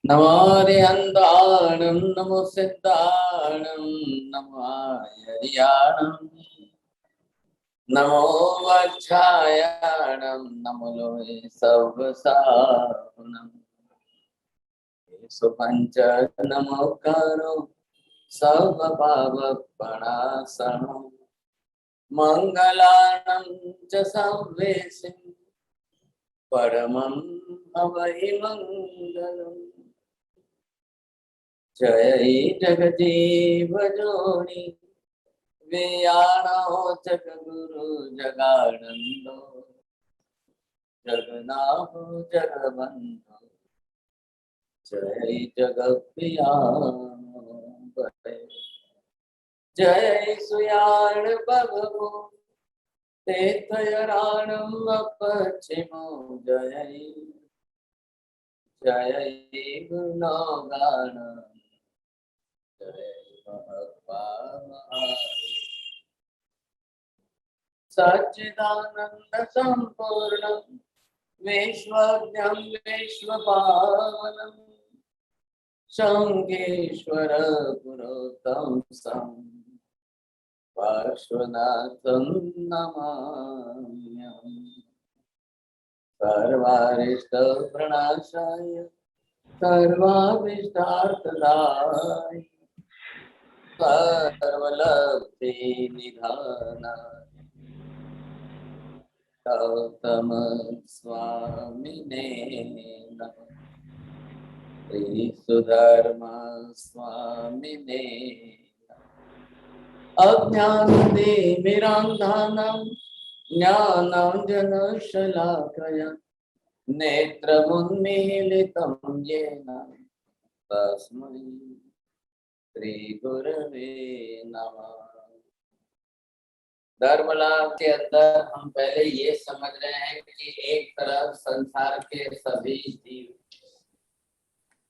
नमो हरिहन्ताणं नमो सिद्धाणं नमो हरियाणं नमो वक्षायाणं नमो लोहे सर्वसाहुनं सुपञ्च नमो करो सर्वपावपणासनं मङ्गलानं च सर्वेशं परमं हवै मङ्गलम् जय जगजीव जोनि वियाणो जगगुरु जगानंदो जगन्नाथ जगबंधु जय जगप्रियाणो जय सुयाण बभो तेतयराणं अपचिमो जय जय गुणगान जय भगवान सच्चिदानंद संपूर्ण विश्वज्ञं विश्वपावनं शंखेश्वर पुरुषोत्तम सं पार्श्वनाथं नमाम्यहम् सर्वारिष्ट प्रणाशाय सर्वाभिष्टार्थदाय सर्वलब्धि निधानाय गौतम स्वामिने नमः श्री सुधर्म स्वामिने अज्ञानतिमिरान्धानां ज्ञानाञ्जनशलाकया नेत्रमुन्मीलितं येन तस्मै श्रीगुरवे नमः। धर्म लाभ के अंदर हम पहले ये समझ रहे हैं कि एक तरफ संसार के सभी जीव,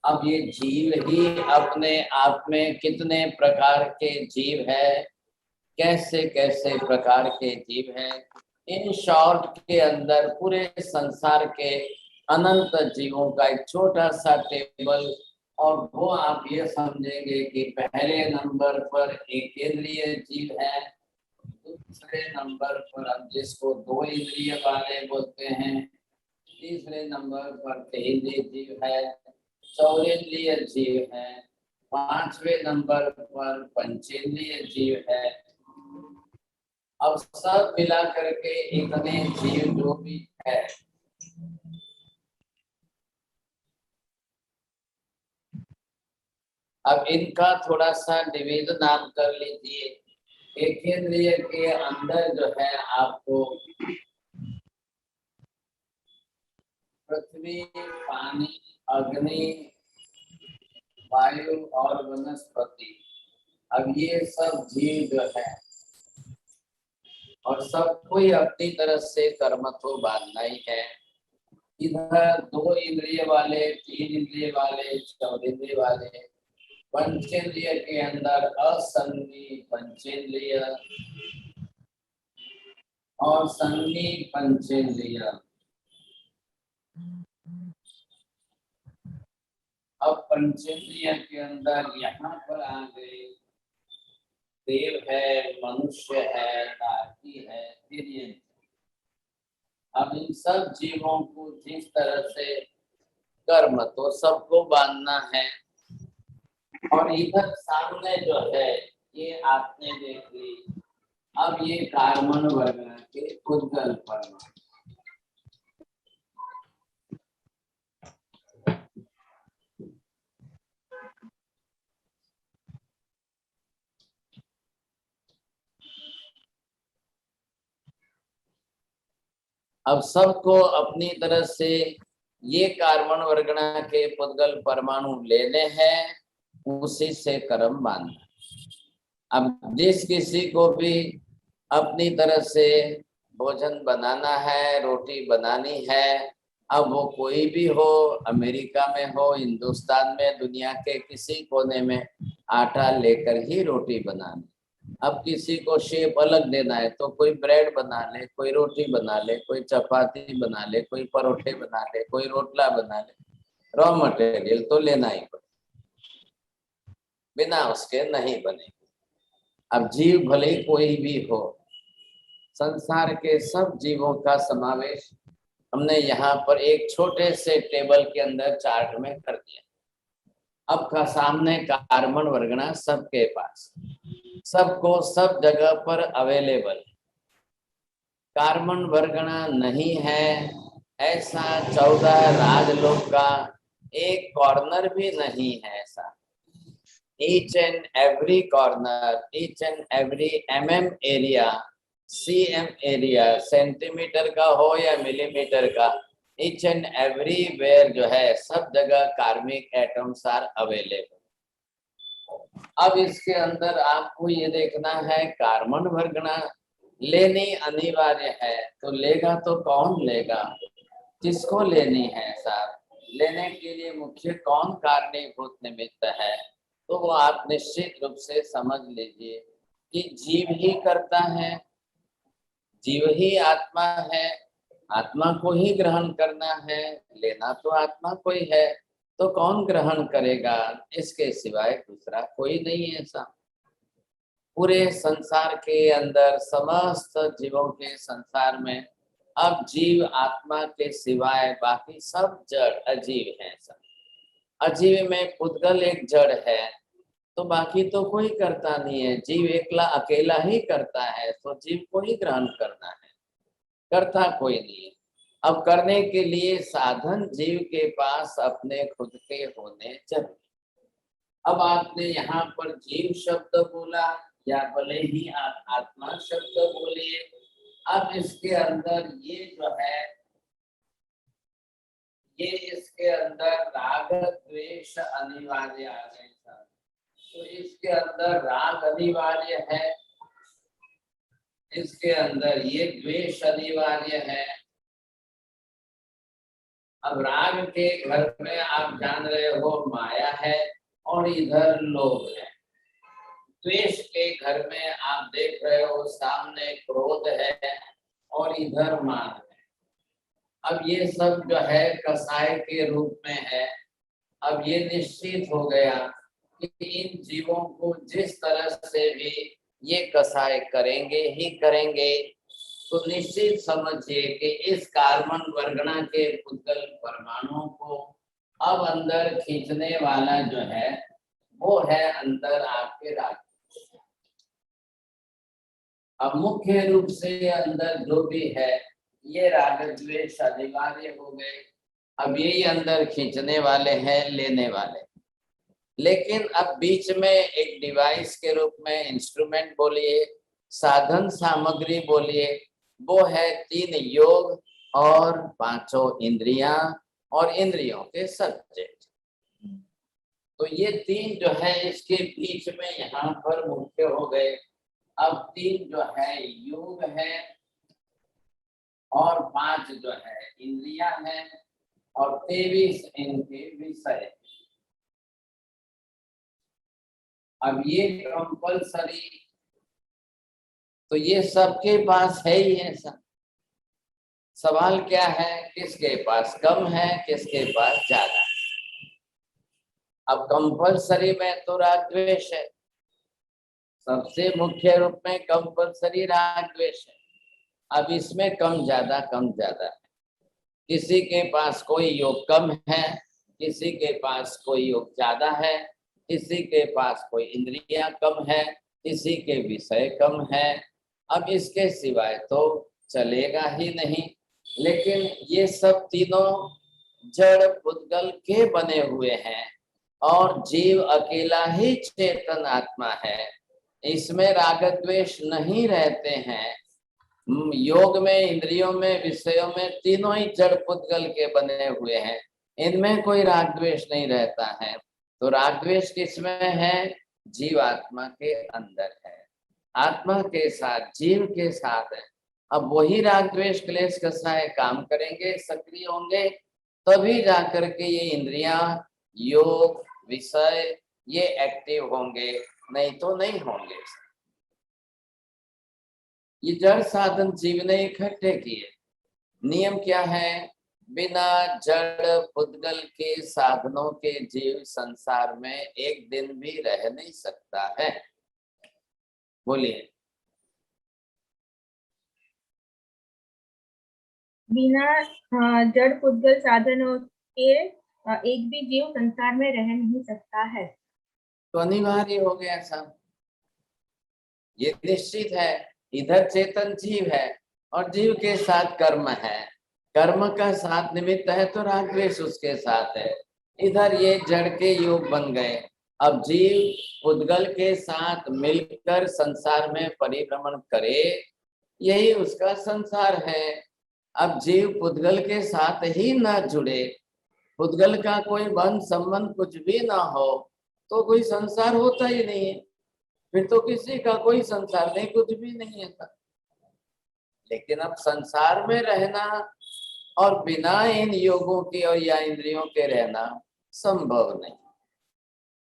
अब ये जीव ही अपने आप में कितने प्रकार के जीव है, कैसे कैसे प्रकार के जीव हैं, इन शॉर्ट के अंदर पूरे संसार के अनंत जीवों का एक छोटा सा टेबल, और वो आप ये समझेंगे कि पहले नंबर पर एक केंद्रीय जीव है, दूसरे नंबर पर हम जिसको दो इंद्रिय वाले बोलते हैं, तीसरे नंबर पर तेंद्रीय जीव है, चौरेंद्रिय जीव है, पांचवें नंबर पर पंचेंद्रिय जीव है। अब सब मिला करके इतने जीव जो भी है, अब इनका थोड़ा सा निवेदन आप कर लीजिए। एक इंद्रिय के अंदर जो है आपको पृथ्वी, पानी, अग्नि, वायु और वनस्पति, अब ये सब जीव जो है, और सबको ही अपनी तरह से कर्म तो बांधना ही है। इधर दो इंद्रिय वाले, तीन इंद्रिय वाले, चौरिंद्रिय वाले, पंचेंद्रिय के अंदर असंगी पंचेंद्रिय और संगी पंचेंद्रिय। अब पंचेंद्रिय के अंदर यहाँ पर आ गए, देव है, मनुष्य है, नारी है, तिर्यन। अब इन सब जीवों को जिस तरह से कर्म तो सबको बांधना है, और इधर सामने जो है ये आपने देख ली। अब ये कार्बन वर्ग के उद्गल परमाणु, अब सबको अपनी तरह से ये कार्बन वर्गना के पुद्गल परमाणु लेने हैं, उसी से कर्म बांधना। अब जिस किसी को भी अपनी तरह से भोजन बनाना है, रोटी बनानी है, अब वो कोई भी हो, अमेरिका में हो, हिंदुस्तान में, दुनिया के किसी कोने में, आटा लेकर ही रोटी बनानी। अब किसी को शेप अलग देना है तो कोई ब्रेड बना ले, कोई रोटी बना ले, कोई चपाती बना ले, कोई परोठे बना ले, कोई रोटला बना ले। रॉ मटेरियल तो लेना ही पड़ेगा, बिना उसके नहीं बनेगी। अब जीव भले ही कोई भी हो, संसार के सब जीवों का समावेश हमने यहाँ पर एक छोटे से टेबल के अंदर चार्ट में कर दिया। अब का सामने कार्बन वर्गना सबके पास, सबको सब जगह पर अवेलेबल है। कार्बन वर्गना नहीं है ऐसा 14 राजलोक का एक कॉर्नर भी नहीं है ऐसा। Each and every corner, each and every area, CM area, centimetre का हो या मिलीमीटर का, ईच एंड एवरीवेयर जो है सब जगह कार्बनिक एटम्स आर अवेलेबल। अब इसके अंदर आपको ये देखना है कार्बन वर्गना लेनी अनिवार्य है, तो लेगा तो कौन लेगा, किसको लेनी है साहब, लेने के लिए मुख्य कौन कारणीभूत निमित्त है, तो वो आप निश्चित रूप से समझ लीजिए कि जीव ही करता है, जीव ही आत्मा है, आत्मा को ही ग्रहण करना है, लेना तो आत्मा को ही है, तो कौन ग्रहण करेगा, इसके सिवाय दूसरा कोई नहीं है ऐसा। पूरे संसार के अंदर समस्त जीवों के संसार में अब जीव आत्मा के सिवाय बाकी सब जड़ अजीव हैं। सब अजीव में पुद्गल एक जड़ है, तो बाकी तो कोई करता नहीं है, जीव एकला अकेला ही करता है, तो जीव को ही ग्रहण करना है, करता कोई नहीं है। अब करने के लिए साधन जीव के पास अपने खुद के होने चाहिए। अब आपने यहाँ पर जीव शब्द बोला या भले ही आप आत्मा शब्द बोलिए, अब इसके अंदर ये जो है, ये इसके अंदर राग द्वेष अनिवार्य आ गए, तो इसके अंदर राग अनिवार्य है, इसके अंदर ये द्वेष अनिवार्य है। अब राग के घर में आप जान रहे हो माया है और इधर लोभ है, द्वेष के घर में आप देख रहे हो सामने क्रोध है और इधर मान है। अब ये सब जो है कसाय के रूप में है। अब ये निश्चित हो गया कि इन जीवों को जिस तरह से भी ये कसाय करेंगे ही करेंगे, तो निश्चित समझिए कि इस कार्बन वर्गना के पुद्गल परमाणुओं को अब अंदर खींचने वाला जो है वो है अंदर आपके राग। अब मुख्य रूप से अंदर जो भी है ये राग द्वेष अनिवार्य हो गए। अब यही अंदर खींचने वाले हैं, लेने वाले। लेकिन अब बीच में एक डिवाइस के रूप में इंस्ट्रूमेंट बोलिए, साधन सामग्री बोलिए, वो है 3 योग और 5 इंद्रियां और इंद्रियों के सब्जेक्ट। तो ये 3 जो है इसके बीच में यहाँ पर मुख्य हो गए। अब 3 जो है योग है और 5 जो है इंद्रियां हैं और 23 इनके विषय। अब ये कंपल्सरी, तो ये सबके पास है ही ऐसा। सवाल क्या है, किसके पास कम है, किसके पास ज्यादा है। अब कंपल्सरी में तो राग द्वेष है, सबसे मुख्य रूप में कंपल्सरी राग द्वेष है। अब इसमें कम ज्यादा है। किसी के पास कोई योग कम है, किसी के पास कोई योग ज्यादा है, किसी के पास कोई इंद्रियां कम है, किसी के विषय कम है। अब इसके सिवाय तो चलेगा ही नहीं। लेकिन ये सब तीनों जड़ पुद्गल के बने हुए हैं और जीव अकेला ही चेतन आत्मा है, इसमें राग द्वेष नहीं रहते हैं। योग में, इंद्रियों में, विषयों में तीनों ही जड़ पुद्गल के बने हुए हैं, इनमें कोई राग द्वेष नहीं रहता है। तो राग द्वेष किसमें है, जीव आत्मा के अंदर है, आत्मा के साथ, जीव के साथ है। अब वही राग द्वेष क्लेश कसाय काम करेंगे, सक्रिय होंगे, तभी जाकर के ये इंद्रियां, योग, विषय ये एक्टिव होंगे, नहीं तो नहीं होंगे। ये जड़ साधन जीव ने इकट्ठे किए। नियम क्या है, बिना जड़ पुद्गल के साधनों के जीव संसार में एक दिन भी रह नहीं सकता है। बोलिए। बिना जड़ पुद्गल साधनों के एक भी जीव संसार में रह नहीं सकता है। तो अनिवार्य हो गया सब, ये निश्चित है। इधर चेतन जीव है और जीव के साथ कर्म है, कर्म का साथ निमित्त है तो राग द्वेष उसके साथ है। इधर ये जड़ के योग बन गए। अब जीव पुद्गल के साथ मिलकर संसार में परिभ्रमण करे, यही उसका संसार है। अब जीव पुद्गल के साथ ही ना जुड़े, पुद्गल का कोई बंध संबंध कुछ भी ना हो, तो कोई संसार होता ही नहीं है। फिर तो किसी का कोई संसार नहीं, कुछ भी नहीं है। लेकिन अब संसार में रहना और बिना इन योगों के और या इंद्रियों के रहना संभव नहीं।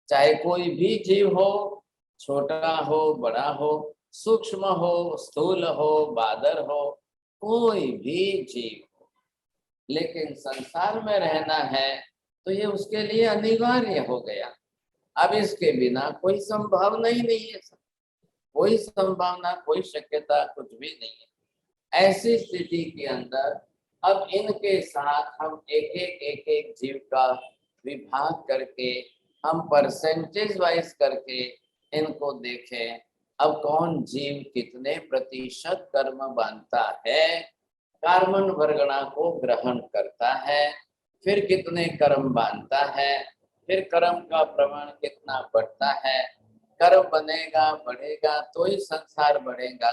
चाहे कोई भी जीव हो, छोटा हो बड़ा हो, सूक्ष्म हो स्थूल हो बादर हो, कोई भी जीव हो, लेकिन संसार में रहना है तो ये उसके लिए अनिवार्य हो गया। अब इसके बिना कोई संभावना ही नहीं है, कोई संभावना कोई शक्यता कुछ भी नहीं है। ऐसी स्थिति के अंदर अब इनके साथ हम एक एक जीव का विभाग करके हम परसेंटेज वाइज करके इनको देखें। अब कौन जीव कितने प्रतिशत कर्म बांधता है, कार्बन वर्गणा को ग्रहण करता है, फिर कितने कर्म बांधता है, फिर कर्म का प्रमाण कितना बढ़ता है। कर्म बनेगा बढ़ेगा तो ही संसार बढ़ेगा,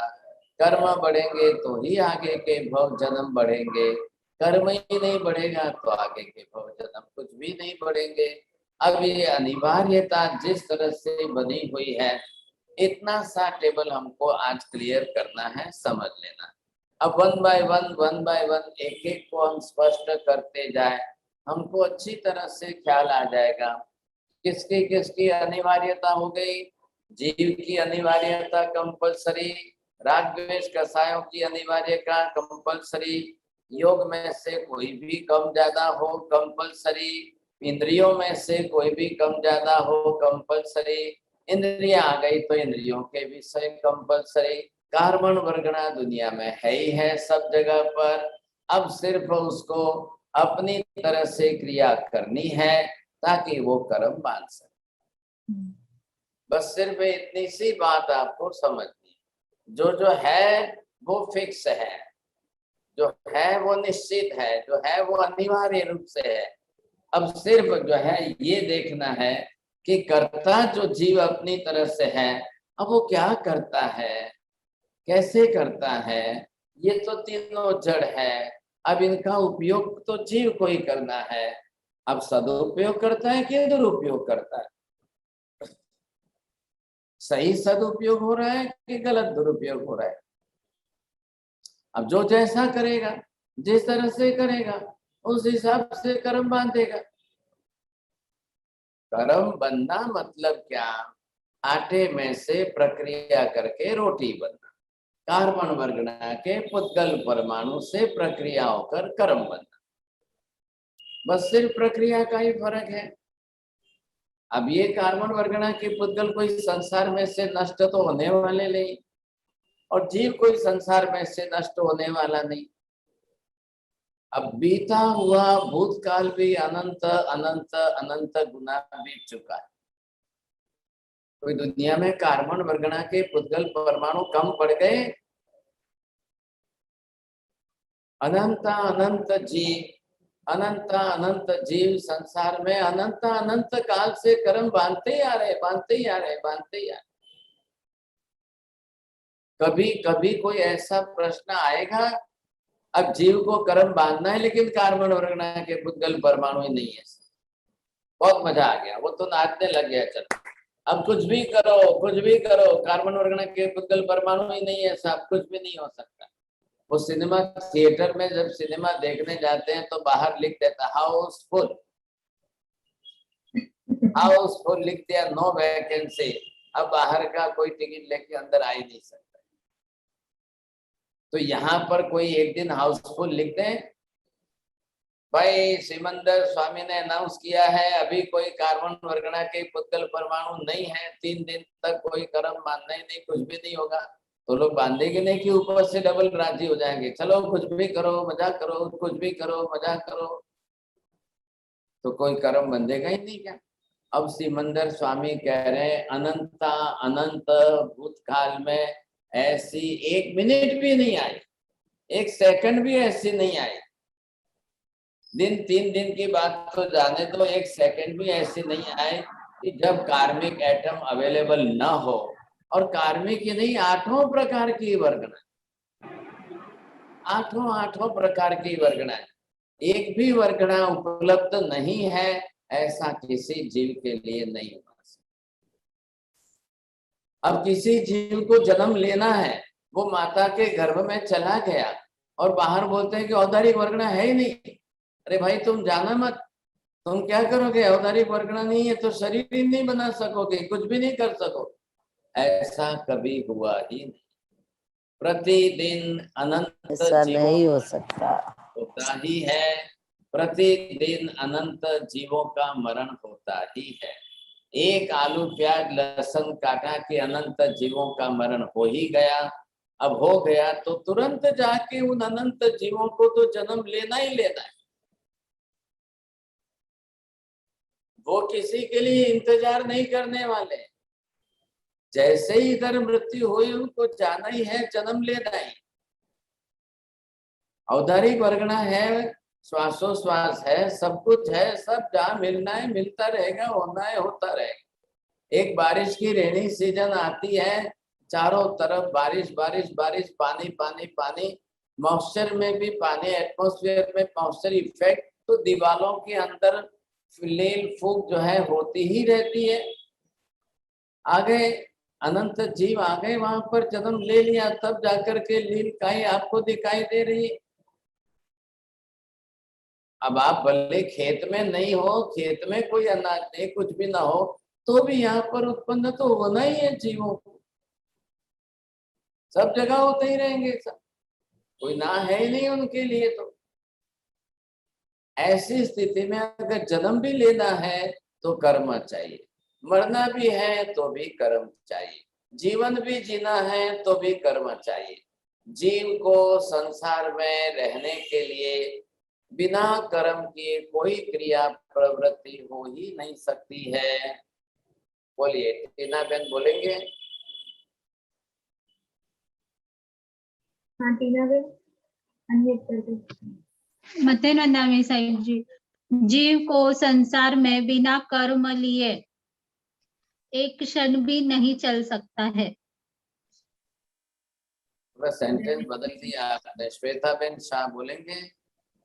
कर्म बढ़ेंगे तो ही आगे के भव जन्म बढ़ेंगे, कर्म ही नहीं बढ़ेगा तो आगे के भव जन्म कुछ भी नहीं बढ़ेंगे। अब ये अनिवार्यता जिस तरह से बनी हुई है, इतना सा टेबल हमको आज क्लियर करना है, समझ लेना। अब वन बाय वन एक एक को हम स्पष्ट करते जाए, हमको अच्छी तरह से ख्याल आ जाएगा किसकी किसकी अनिवार्यता हो गई। जीव की अनिवार्यता कंपलसरी, राग द्वेष कसायों की अनिवार्यता कंपलसरी, योग में से कोई भी कम ज्यादा हो कंपलसरी, इंद्रियों में से कोई भी कम ज्यादा हो कंपलसरी, इंद्रियां आ गई तो इंद्रियों के विषय कंपलसरी। कार्बन वर्गणा दुनिया में है ही है सब जगह पर, अब सिर्फ उसको अपनी तरह से क्रिया करनी है ताकि वो कर्म बांध सके। बस सिर्फ इतनी सी बात आपको समझनी, जो है वो फिक्स है, जो है वो निश्चित है, जो है वो अनिवार्य रूप से है। अब सिर्फ जो है ये देखना है कि कर्ता जो जीव अपनी तरह से है, अब वो क्या करता है, कैसे करता है। ये तो तीनों जड़ है, अब इनका उपयोग तो जीव को ही करना है। अब सदुपयोग करता है कि दुरुपयोग करता है, सही सदुपयोग हो रहा है कि गलत दुरुपयोग हो रहा है। अब जो जैसा करेगा, जिस तरह से करेगा, उस हिसाब से कर्म बांधेगा। कर्म बनना मतलब क्या, आटे में से प्रक्रिया करके रोटी बनना, कार्बन वर्गणा के पुद्गल परमाणु से प्रक्रिया होकर कर्म बनना, बस सिर्फ प्रक्रिया का ही फर्क है। अब ये कार्बन वर्गणा के पुद्गल कोई संसार में से नष्ट तो होने वाले नहीं, और जीव कोई संसार में से नष्ट होने वाला नहीं। अब बीता हुआ भूतकाल भी अनंत अनंत अनंत गुना बीत चुका है। कोई दुनिया में कार्बन वर्गणा के पुद्गल परमाणु कम पड़ गए? अनंत अनंत जीव, अनंत अनंत जीव संसार में अनंत अनंत काल से कर्म बांधते ही आ रहे, बांधते ही आ रहे, बांधते ही आ रहे। कभी कभी कोई ऐसा प्रश्न आएगा, अब जीव को कर्म बांधना है लेकिन कार्बन वर्गणा के पुद्गल परमाणु ही नहीं है, बहुत मजा आ गया, वो तो नाचने लग गया। चलो अब कुछ भी करो, कुछ भी करो, कार्बन वर्गणा के पुद्गल परमाणु ही नहीं है, सब कुछ भी नहीं हो सकता। वो सिनेमा थिएटर में जब सिनेमा देखने जाते हैं तो बाहर लिख देता हाउसफुल, हाउसफुल लिख दिया, नो वैकेंसी। अब बाहर का कोई टिकट लेके अंदर आ ही नहीं सकता। तो यहाँ पर कोई एक दिन हाउसफुल लिख दे भाई सिमंदर स्वामी ने अनाउंस किया है अभी कोई कार्बन वर्गणा के पुद्गल परमाणु नहीं है, 3 दिन तक कोई कर्म मानना ही नहीं, कुछ भी नहीं होगा। तो लोग बांधेंगे नहीं कि ऊपर से डबल राजी हो जाएंगे, चलो कुछ भी करो मजाक करो, कुछ भी करो मजाक करो, तो कोई कर्म बंधेगा ही नहीं क्या। अब सिमंदर स्वामी कह रहे हैं अनंता अनंत भूतकाल में ऐसी 1 मिनट भी नहीं आई, 1 सेकंड भी ऐसी नहीं आई। दिन 3 दिन की बात तो जाने दो, 1 सेकंड भी ऐसी नहीं आए कि जब कार्मिक एटम अवेलेबल न हो। और कार्मिक ही नहीं, 8 प्रकार की वर्गना, 8 प्रकार की वर्गना, एक भी वर्गना उपलब्ध नहीं है ऐसा किसी जीव के लिए नहीं होगा। अब किसी जीव को जन्म लेना है, वो माता के गर्भ में चला गया और बाहर बोलते हैं कि औदारिक वर्गना है ही नहीं। अरे भाई तुम जाना मत, तुम क्या करोगे, औदारिक वर्गना नहीं है तो शरीर ही नहीं बना सकोगे, कुछ भी नहीं कर सको। ऐसा कभी हुआ ही नहीं। प्रतिदिन अनंत ऐसा जीवों नहीं हो सकता। होता ही है, प्रतिदिन अनंत जीवों का मरण होता ही है। एक आलू प्याज लहसुन काटा कि अनंत जीवों का मरण हो ही गया। अब हो गया तो तुरंत जाके उन अनंत जीवों को तो जन्म लेना ही लेना है। वो किसी के लिए इंतजार नहीं करने वाले। जैसे ही इधर मृत्यु हुई उनको जाना ही है, जन्म लेना ही। औदारिक वर्गना है, श्वासोश्वास है, सब कुछ है, सब जहाँ मिलना है मिलता रहेगा, होना है होता रहेगा। एक बारिश की रेनी सीजन आती है, चारों तरफ बारिश बारिश बारिश, पानी पानी पानी, मॉइस्चर में भी पानी, एटमॉस्फेयर में मॉइस्चर इफेक्ट, तो दीवारों के अंदर लील फूक जो है होती ही रहती है। आगे अनंत जीव आ गए, वहां पर जन्म ले लिया, तब जाकर के लील काई आपको दिखाई दे रही है। अब आप भले खेत में नहीं हो, खेत में कोई अनाज नहीं, कुछ भी ना हो, तो भी यहाँ पर उत्पन्न तो होना ही है जीवों को, सब जगह होते ही रहेंगे सब, कोई ना है ही नहीं उनके लिए। तो ऐसी स्थिति में अगर जन्म भी लेना है तो कर्म चाहिए, मरना भी है तो भी कर्म चाहिए, जीवन भी जीना है तो भी कर्म चाहिए। जीव को संसार में रहने के लिए बिना कर्म किए कोई क्रिया प्रवृत्ति हो ही नहीं सकती है। बोलिए टीना बहन, बोलेंगे? हाँ टीना बेन, अनम्यूट कर दो। मते नंदामी साहिब जी, जीव को संसार में बिना कर्म लिए एक क्षण भी नहीं चल सकता है। सेंटेंस बदल दिया आपने। श्वेता बेन शाह बोलेंगे?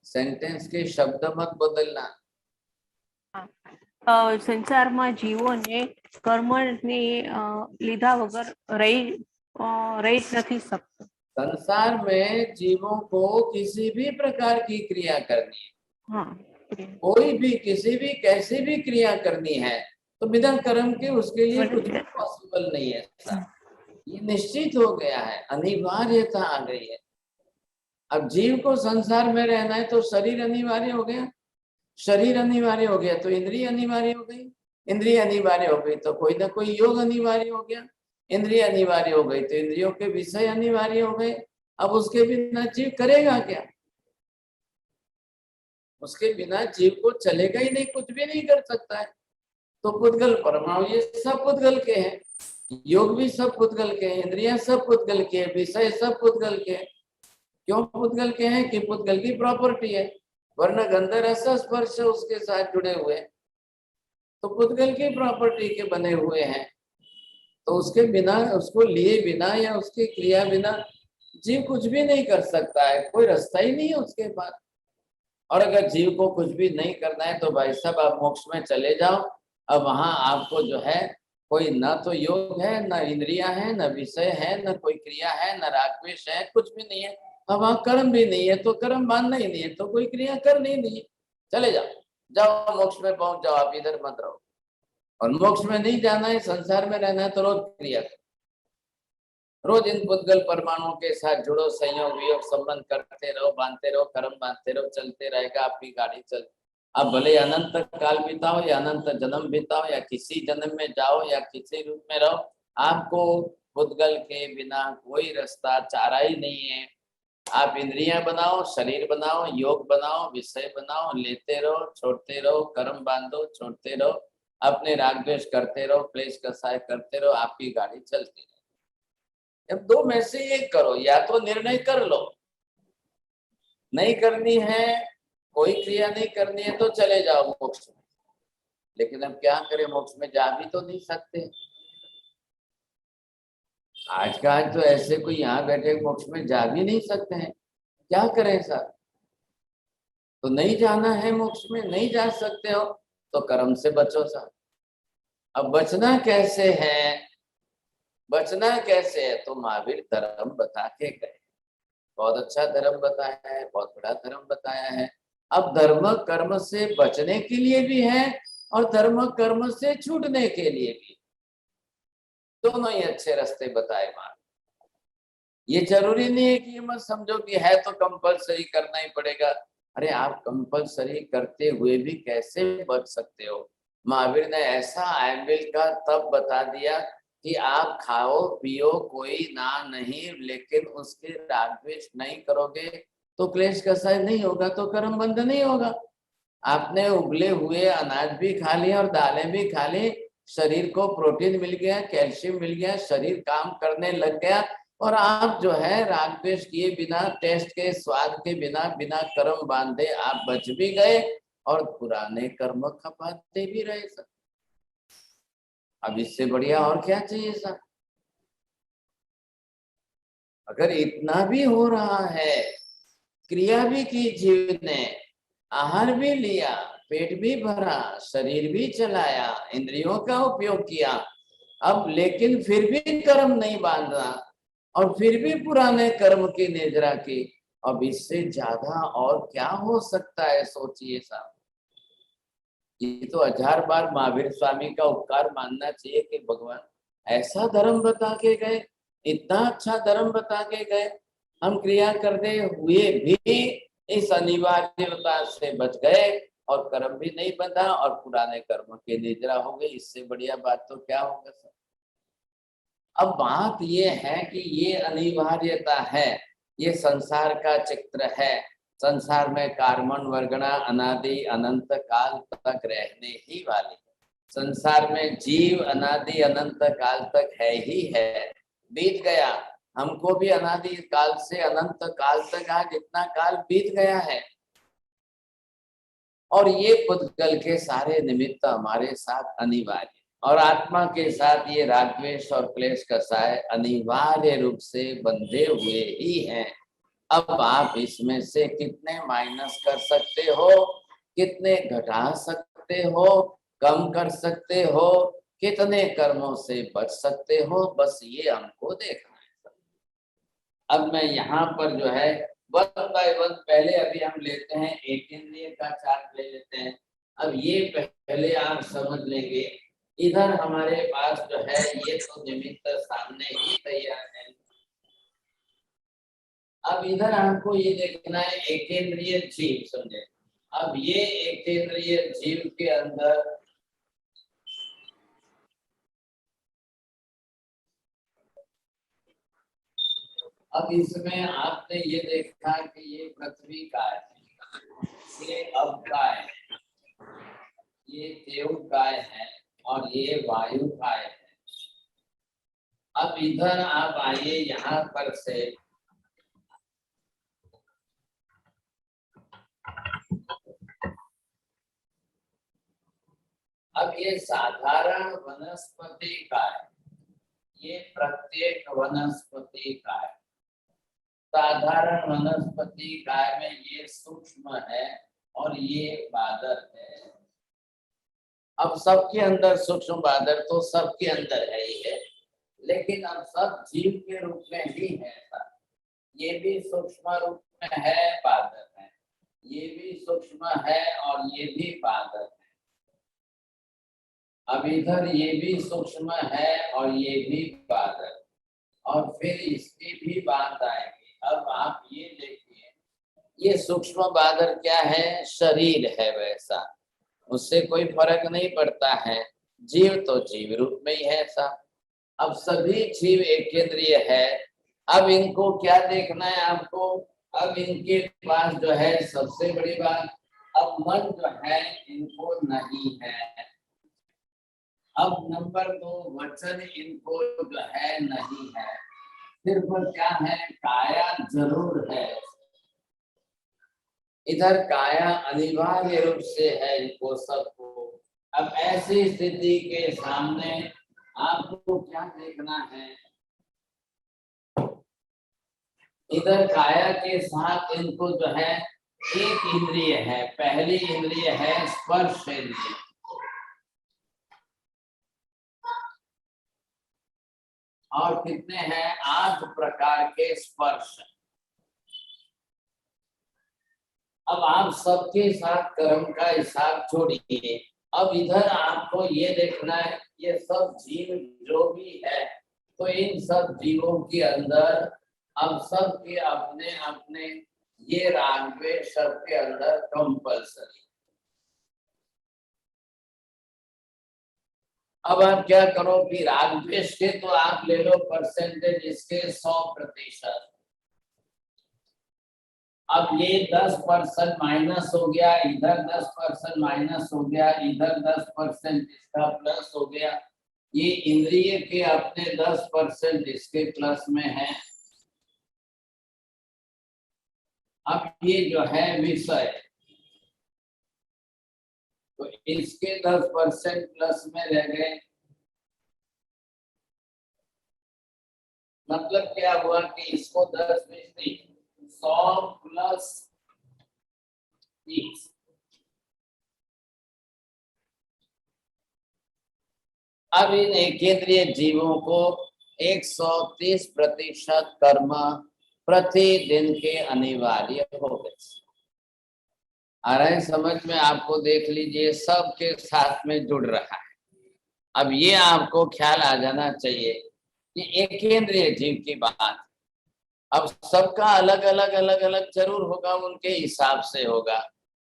सेंटेंस के शब्द मत बदलना। સંસારમાં જીવોને કર્મને લીધા વગર રહી જ નથી શકતો। संसार में जीवों को किसी भी प्रकार की क्रिया करनी है, हाँ, कोई भी किसी भी कैसी भी क्रिया करनी है तो बिना कर्म के उसके लिए कुछ भी पॉसिबल नहीं है। ऐसा ये निश्चित हो गया है, अनिवार्यता आ गई है। अब जीव को संसार में रहना है तो शरीर अनिवार्य हो गया, शरीर अनिवार्य हो गया तो इंद्रिय अनिवार्य हो गई, इंद्रिय अनिवार्य हो गई तो कोई ना कोई योग अनिवार्य हो गया, इंद्रिय अनिवार्य हो गई तो इंद्रियों के विषय अनिवार्य हो गए। अब उसके बिना जीव करेगा क्या? उसके बिना जीव को चलेगा ही नहीं, कुछ भी नहीं कर सकता है। तो पुद्गल परमाणु ये सब पुद्गल के हैं, योग भी सब पुद्गल के हैं, इंद्रियां सब पुद्गल के हैं, विषय सब पुद्गल के हैं। क्यों पुद्गल के हैं? कि पुद्गल की प्रॉपर्टी है, वर्ण गंध रस स्पर्श उसके साथ जुड़े हुए, तो पुद्गल की प्रॉपर्टी के बने हुए हैं। तो उसके बिना, उसको लिए बिना या उसकी क्रिया बिना जीव कुछ भी नहीं कर सकता है, कोई रास्ता ही नहीं है उसके पास। और अगर जीव को कुछ भी नहीं करना है तो भाई साहब आप मोक्ष में चले जाओ। अब वहां आपको जो है कोई ना तो योग है, न इंद्रिया है, न विषय है, न कोई क्रिया है, न रागद्वेष है, कुछ भी नहीं है। अब वहां कर्म भी नहीं है तो कर्म मानना ही नहीं है तो कोई क्रिया करनी ही नहीं है। चले जाओ, जाओ मोक्ष में पहुंच जाओ, आप इधर मत रहो। और मोक्ष में नहीं जाना है, संसार में रहना है तो रोज क्रिया करो। रोज इन पुद्गल परमाणुओं के साथ जुड़ो, संयोग वियोग संबंध करते रहो, बांधते रहो, कर्म बांधते रहो, चलते रहेगा आपकी गाड़ी चल। अब भले अनंत काल बिताओ या अनंत जन्म बिताओ या किसी जन्म में जाओ या किसी रूप में रहो, आपको पुद्गल के बिना कोई रास्ता चारा ही नहीं है। आप इंद्रियां बनाओ, शरीर बनाओ, योग बनाओ, विषय बनाओ, लेते रहो, छोड़ते रहो, कर्म बांधो, छोड़ते रहो, अपने राग द्वेष करते रहो, क्लेश कसाय करते रहो, आपकी गाड़ी चलती रहे। अब दो में से एक करो, या तो निर्णय कर लो नहीं करनी है, कोई क्रिया नहीं करनी है तो चले जाओ मोक्ष में। लेकिन अब क्या करें, मोक्ष में जा भी तो नहीं सकते। आज का आज तो ऐसे कोई यहाँ बैठे मोक्ष में जा भी नहीं सकते हैं, क्या करें सर? तो नहीं जाना है मोक्ष में, नहीं जा सकते हो तो कर्म से बचो सर। अब बचना कैसे है, बचना कैसे है? तो महावीर धर्म बता के गए, बहुत अच्छा धर्म बताया है, बहुत बड़ा धर्म बताया है। अब धर्म कर्म से बचने के लिए भी है और धर्म कर्म से छूटने के लिए भी, दोनों ही अच्छे रास्ते बताए मां। ये जरूरी नहीं है कि ये मत समझो कि है तो कंपलसरी करना ही पड़ेगा। अरे आप कंपलसरी करते हुए भी कैसे बच सकते हो? महावीर ने ऐसा आयंबिल का तब बता दिया कि आप खाओ पियो कोई ना नहीं, लेकिन उसके राग द्वेष नहीं करोगे तो क्लेश कसाय नहीं होगा, तो कर्म बंध नहीं होगा। आपने उबले हुए अनाज भी खा लिया और दालें भी खा ली, शरीर को प्रोटीन मिल गया, कैल्शियम मिल गया, शरीर काम करने लग गया, और आप जो है राग द्वेष किए बिना, टेस्ट के स्वाद के बिना, बिना कर्म बांधे आप बच भी गए और पुराने कर्म खपाते भी रहे सर। अब इससे बढ़िया और क्या चाहिए सर? अगर इतना भी हो रहा है, क्रिया भी की जीव ने, आहार भी लिया, पेट भी भरा, शरीर भी चलाया, इंद्रियों का उपयोग किया, अब लेकिन फिर भी कर्म नहीं बांधा और फिर भी पुराने कर्म की निद्रा की, अब इससे ज्यादा और क्या हो सकता है? सोचिए साहब। ये तो 1000 बार महावीर स्वामी का उपकार मानना चाहिए कि भगवान ऐसा धर्म बता के गए, इतना अच्छा धर्म बता के गए, हम क्रिया करते हुए भी इस अनिवार्यता से बच गए और कर्म भी नहीं बंधा और पुराने कर्म की निद्रा हो गई। इससे बढ़िया बात तो क्या होगा सर? अब बात ये है कि ये अनिवार्यता है, ये संसार का चित्र है। संसार में कार्मण वर्गणा अनादि अनंत काल तक रहने ही वाली, संसार में जीव अनादि अनंत काल तक है ही है। बीत गया, हमको भी अनादि काल से अनंत काल तक आज इतना काल बीत गया है, और ये पुद्गल के सारे निमित्त हमारे साथ अनिवार्य, और आत्मा के साथ ये राग द्वेष और क्लेश कसाय अनिवार्य रूप से बंधे हुए ही हैं। अब आप इसमें से कितने माइनस कर सकते हो, कितने घटा सकते हो, कम कर सकते हो, कितने कर्मों से बच सकते हो, बस ये हमको देखना है। अब मैं यहाँ पर जो है वन बाय वन, पहले अभी हम लेते हैं एक इंद्रिय का चार्ट ले लेते हैं। अब ये पहले आप समझ लेंगे, इधर हमारे पास जो है ये तो निमित्त सामने ही तैयार है। अब इधर आपको ये देखना है एकेंद्रिय जीव, समझे? अब ये एकेंद्रिय जीव के अंदर अब इसमें आपने ये देखा कि ये पृथ्वी का है, ये अब का है, ये देव काय है और ये वायु काय है। अब इधर आप आइए, यहाँ पर से अब ये साधारण वनस्पति काय, ये प्रत्येक वनस्पति काय, साधारण वनस्पति काय में ये सूक्ष्म है और ये बादर है। अब सबके अंदर सूक्ष्म बादर तो सबके अंदर है ही है, लेकिन अब सब जीव के रूप में ही है सर। ये भी सूक्ष्म रूप में है, बादर है, ये भी सूक्ष्म है और ये भी बादर है। अब इधर ये भी सूक्ष्म है और ये भी बादर, और फिर इसकी भी बात आएगी। अब आप ये देखिए, ये सूक्ष्म बादर क्या है? शरीर है वैसा, उससे कोई फर्क नहीं पड़ता है। जीव तो जीव रूप में ही है ऐसा। अब सभी जीव एकेंद्रीय है। अब इनको क्या देखना है आपको? अब इनके पास जो है सबसे बड़ी बात, अब मन जो है इनको नहीं है। अब नंबर 2, वचन इनको जो है नहीं है। सिर्फ क्या है? काया जरूर है। इधर काया अनिवार्य रूप से है इनको सबको। अब ऐसी स्थिति के सामने आपको क्या देखना है? इधर काया के साथ इनको जो है एक इंद्रिय है। पहली इंद्रिय है स्पर्श इंद्रिय। और कितने हैं? 8 प्रकार के स्पर्श। अब आप सबके साथ कर्म का हिसाब छोड़िए। अब इधर आपको ये देखना है, ये सब जीव जो भी है, तो इन सब जीवों के अंदर अब सबके अपने अपने ये राग द्वेष सबके अंदर कंपल्सरी। अब आप क्या करो कि राग द्वेष के तो आप ले लो परसेंटेज इसके 100%। अब ये 10% माइनस हो गया, इधर 10% माइनस हो गया, इधर 10% इसका प्लस हो गया। ये इंद्रिय के अपने 10% इसके प्लस में है। अब ये जो है विषय, तो इसके 10% प्लस में रह गए। मतलब क्या हुआ कि इसको 10 में नहीं, 100 प्लस 30। अब इन एकेंद्रीय जीवों को 130% कर्म प्रतिदिन के अनिवार्य हो गए। आ रहे समझ में? आपको देख लीजिए सबके साथ में जुड़ रहा है। अब ये आपको ख्याल आ जाना चाहिए कि एकेंद्रीय जीव की बात। अब सबका अलग अलग जरूर होगा, उनके हिसाब से होगा,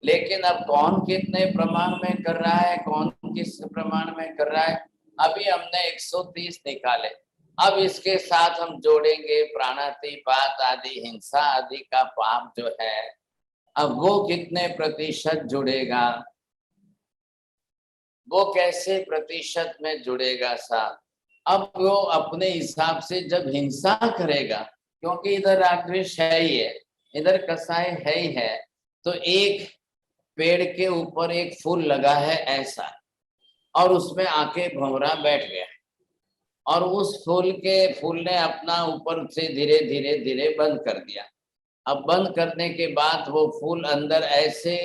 लेकिन अब कौन कितने प्रमाण में कर रहा है, कौन किस प्रमाण में कर रहा है, अभी हमने 130 निकाले। अब इसके साथ हम जोड़ेंगे प्राणातिपात आदि, हिंसा आदि का पाप जो है, अब वो कितने प्रतिशत जुड़ेगा? वो कैसे प्रतिशत में जुड़ेगा साहब? अब वो अपने हिसाब से जब हिंसा करेगा, क्योंकि इधर राग द्वेष है ही है, इधर कसाय है ही है, तो एक पेड़ के ऊपर एक फूल लगा है ऐसा, और उसमें आके भंवरा बैठ गया, और उस फूल ने अपना ऊपर से धीरे धीरे धीरे बंद कर दिया। अब बंद करने के बाद वो फूल अंदर ऐसे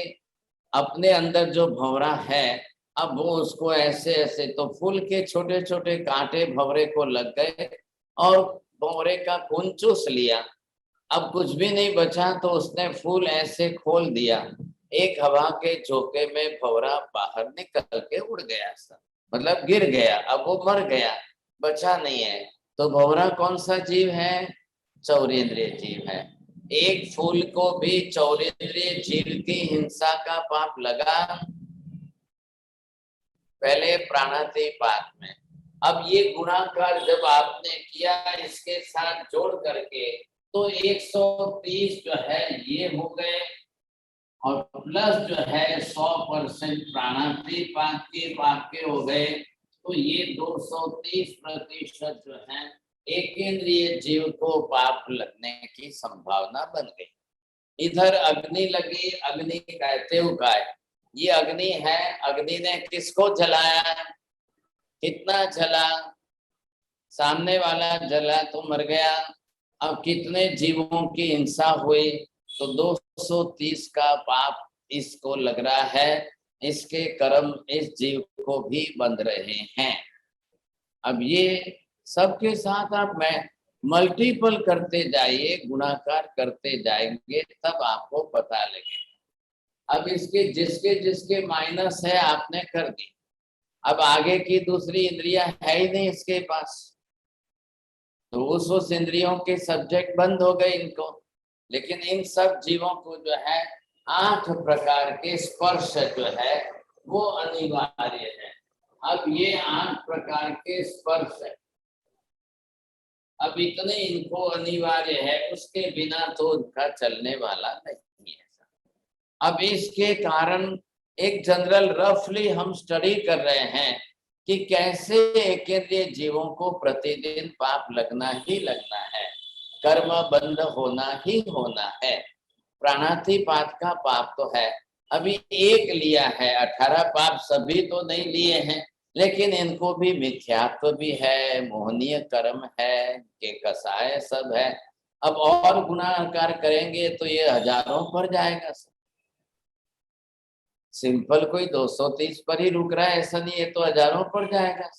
अपने अंदर जो भंवरा है, अब वो उसको ऐसे ऐसे, तो फूल के छोटे छोटे कांटे भंवरे को लग गए और भंवरे का खून चूस लिया। अब कुछ भी नहीं बचा, तो उसने फूल ऐसे खोल दिया, एक हवा के झोंके में भंवरा बाहर निकल के उड़ गया, मतलब गिर गया। अब वो मर गया, बचा नहीं है। तो भंवरा कौन सा जीव है? चौरेंद्रिय जीव है। एक फूल को भी चौरेंद्रिय जीव की हिंसा का पाप लगा पहले प्राणातिपात में। अब ये गुणाकार जब आपने किया इसके साथ जोड़ करके, तो 130 जो है ये हो गए, और प्लस जो है 100% प्राणातिपात के पाप के हो गए, तो ये 230% जो है एकेंद्रीय जीव को पाप लगने की संभावना बन गई। इधर अग्नि लगी, अग्नि कहते उगाए, ये अग्नि है, अग्नि ने किसको जलाया? कितना जला? सामने वाला जला तो मर गया। अब कितने जीवों की हिंसा हुई? तो 230 का पाप इसको लग रहा है, इसके कर्म इस जीव को भी बंध रहे हैं। अब ये सबके साथ आप मल्टीपल करते जाइए, गुणाकार करते जाएंगे, तब आपको पता लगेगा। अब इसके जिसके जिसके माइनस है आपने कर दी, अब आगे की दूसरी इंद्रियां है ही नहीं इसके पास। तो उस इंद्रियों के सब्जेक्ट बंद हो गए इनको। लेकिन इन सब जीवों को जो है 8 प्रकार के स्पर्श जो है वो अनिवार्य है। अब ये 8 प्रकार के स्पर्श है, अब इतने इनको अनिवार्य है, उसके बिना तो उनका चलने वाला नहीं है। अब इसके कारण एक जनरल रफली हम स्टडी कर रहे हैं कि कैसे एकेंद्रिय जीवों को प्रतिदिन पाप लगना ही लगना है, कर्म बंद होना ही होना है। प्राणातिपात का पाप तो है, अभी एक लिया है, 18 पाप सभी तो नहीं लिए हैं, लेकिन इनको भी मिथ्यात्व भी है, मोहनीय कर्म है, के कसाय सब है। अब और गुनाहगार करेंगे तो ये हजारों पर जाएगा। सिंपल कोई 230 पर ही रुक रहा है ऐसा नहीं है, तो हजारों पर जाएगा।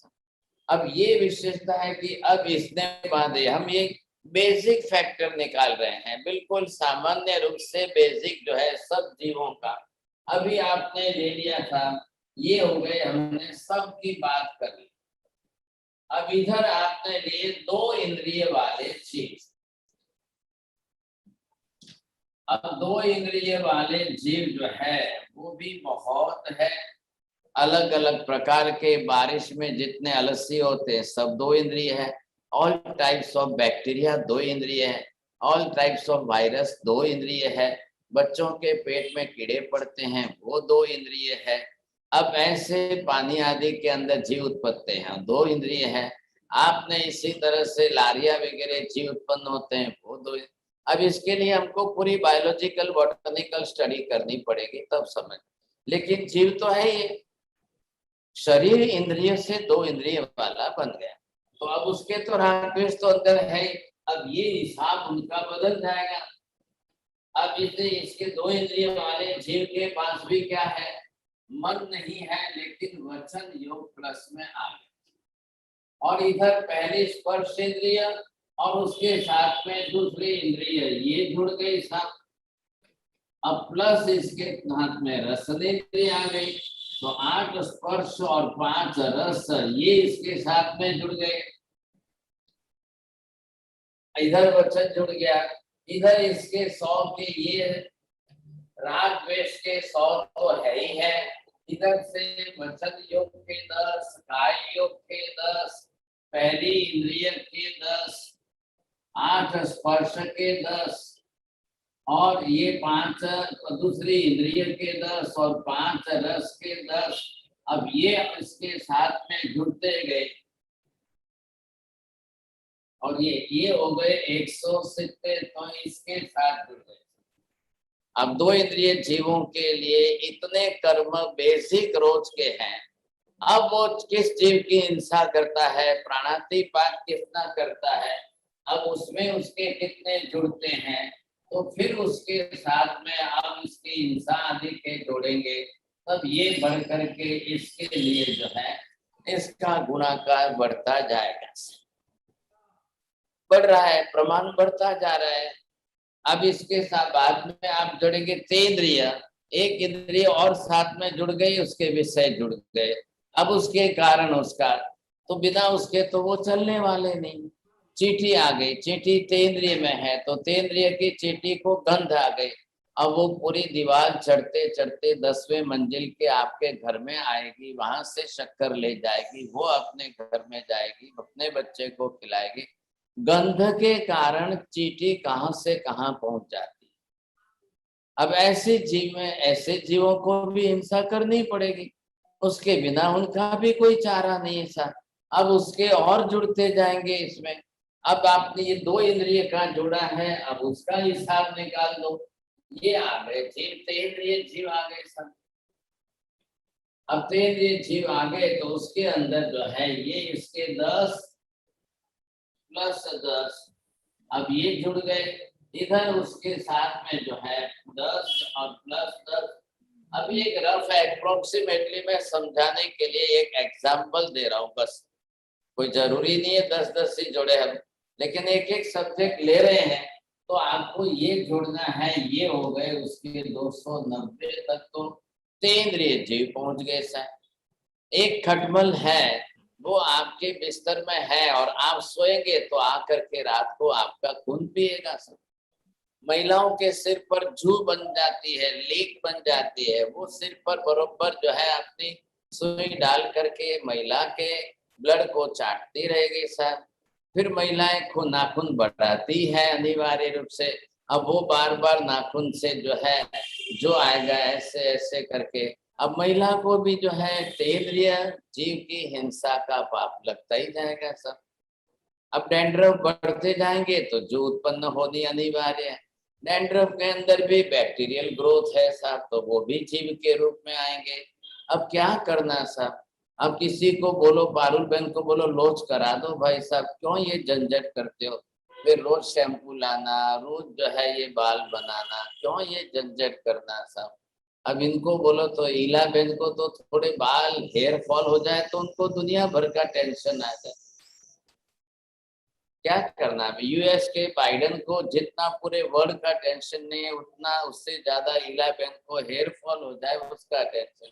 अब ये विशेषता है कि अब इसने बांधे, हम ये बेसिक फैक्टर निकाल रहे हैं, बिल्कुल सामान्य रूप से बेसिक जो है सब जीवों का। अभी आपने ले लिया था, ये हो गए, हमने सब की बात कर ली। अब इधर आपने लिए 2 इंद्रिय वाले चीज। अब 2 इंद्रिय वाले जीव जो है वो भी बहुत है, अलग अलग प्रकार के। बारिश में जितने अलसी होते हैं सब 2 इंद्रिय है। ऑल टाइप्स ऑफ बैक्टीरिया 2 इंद्रिय है। ऑल टाइप्स ऑफ वायरस 2 इंद्रिय है। बच्चों के पेट में कीड़े पड़ते हैं वो 2 इंद्रिय है। अब ऐसे पानी आदि के अंदर जीव उत्पत्ति हैं 2 इंद्रिय है। आपने इसी तरह से लारिया वगैरह जीव उत्पन्न होते हैं वो 2। अब इसके लिए हमको पूरी बायोलॉजिकल बॉटनिकल स्टडी करनी पड़ेगी तब समझ। लेकिन जीव तो है ये, शरीर इंद्रिय से 2 इंद्रिय वाला बन गया, तो अब उसके तो रागद्वेष तो अंदर है। अब ये हिसाब उनका बदल जाएगा। अब इसे इसके 2 इंद्रिय वाले जीव के पास भी क्या है, मन नहीं है, लेकिन वचन योग प्लस में आ गया। और इधर पहले स्पर्श इंद्रिय और उसके साथ में दूसरी इंद्रिय ये जुड़ गई साथ। अब प्लस इसके हाथ में रसन इंद्रिय आ गई, तो 8 स्पर्श और 5 रस ये इसके साथ में जुड़ गए। इधर वचन जुड़ गया, इधर इसके 100 के ये राग द्वेष के 100 तो है ही है। इधर से वचन योग के 10, काय योग के 10, पहली इंद्रिय के 10, 8 स्पर्श के 10 और ये 5 दूसरी इंद्रिय के 10 और 5 रस के 10। अब ये इसके साथ में जुड़ते गए और ये हो गए 170, तो इसके साथ जुड़ गए। अब 2 इंद्रिय जीवों के लिए इतने कर्म बेसिक रोज के हैं। अब वो किस जीव की हिंसा करता है, प्राणातिपात कितना करता है, अब उसमें उसके कितने जुड़ते हैं, तो फिर उसके साथ में आप इसकी हिंसा आदि के जोड़ेंगे, तब ये बढ़ करके इसके लिए जो है इसका गुणाकार बढ़ता जाएगा, बढ़ रहा है, प्रमाण बढ़ता जा रहा है। अब इसके साथ बाद में आप जोड़ेंगे तेंद्रिय, एक इंद्रिय और साथ में जुड़ गई, उसके विषय जुड़ गए। अब उसके कारण उसका तो बिना उसके तो वो चलने वाले नहीं। चींटी आ गई, चींटी तेंद्रिय में है तो तेंद्रिय की चींटी को गंध आ गई। अब वो पूरी दीवार चढ़ते चढ़ते 10वें मंजिल के आपके घर में आएगी, वहां से शक्कर ले जाएगी, वो अपने घर में जाएगी, अपने बच्चे को खिलाएगी। गंध के कारण चींटी कहां से कहां पहुंच जाती है। अब ऐसे जीव में ऐसे जीवों को भी हिंसा करनी पड़ेगी, उसके बिना उनका भी कोई चारा नहीं है सर। अब उसके और जुड़ते जाएंगे इसमें। अब आपने ये 2 इंद्रिय का जोड़ा है, अब उसका हिसाब निकाल दो, ये आ गए जीव, तेंद्रिय जीव आ गए सर। अब तेंद्रिय जीव आ गए तो उसके अंदर जो है ये इसके 10 प्लस 10, अब ये जुड़ गए। इधर उसके साथ में जो है 10 और प्लस 10। अभी एक रफ अप्रोक्सीमेटली मैं समझाने के लिए एक एग्जांपल दे रहा हूँ, बस कोई जरूरी नहीं है 10-10 ही जोड़े हम, लेकिन एक एक सब्जेक्ट ले रहे हैं तो आपको ये जोड़ना है। ये हो गए उसके 290 तक, तो तेंद्रिय जीव पहुंच गए सर। एक खटमल है वो आपके बिस्तर में है और आप सोएंगे तो आकर के रात को आपका खून पिएगा सब। महिलाओं के सिर पर जू बन जाती है, लीक बन जाती है, वो सिर पर बरोबर जो है अपनी सुई डाल करके महिला के ब्लड को चाटती रहेगी साहब। फिर महिलाएं नाखून बढ़ाती है अनिवार्य रूप से। अब वो बार बार नाखून से जो है जो आएगा ऐसे ऐसे करके, अब महिला को भी जो है तेंद्रिय जीव की हिंसा का पाप लगता ही जाएगा सब। अब डैंड्रफ बढ़ते जाएंगे तो जो उत्पन्न होनी अनिवार्य है। डैंड्रफ के अंदर भी बैक्टीरियल ग्रोथ है साहब, तो वो भी जीव के रूप में आएंगे। अब क्या करना साहब, अब किसी को बोलो, पारुल बहन को बोलो लोच करा दो भाई साहब, क्यों ये झंझट करते हो, फिर रोज शैम्पू लाना, रोज जो है ये बाल बनाना, क्यों ये झंझट करना साहब। अब इनको बोलो तो ईला बहन को तो थोड़े बाल हेयर फॉल हो जाए तो उनको दुनिया भर का टेंशन आ जाए। क्या करना है, यूएस के बाइडेन को जितना पूरे वर्ल्ड का टेंशन नहीं है, उतना उससे ज्यादा ईला बहन को हेयर फॉल हो जाए उसका टेंशन।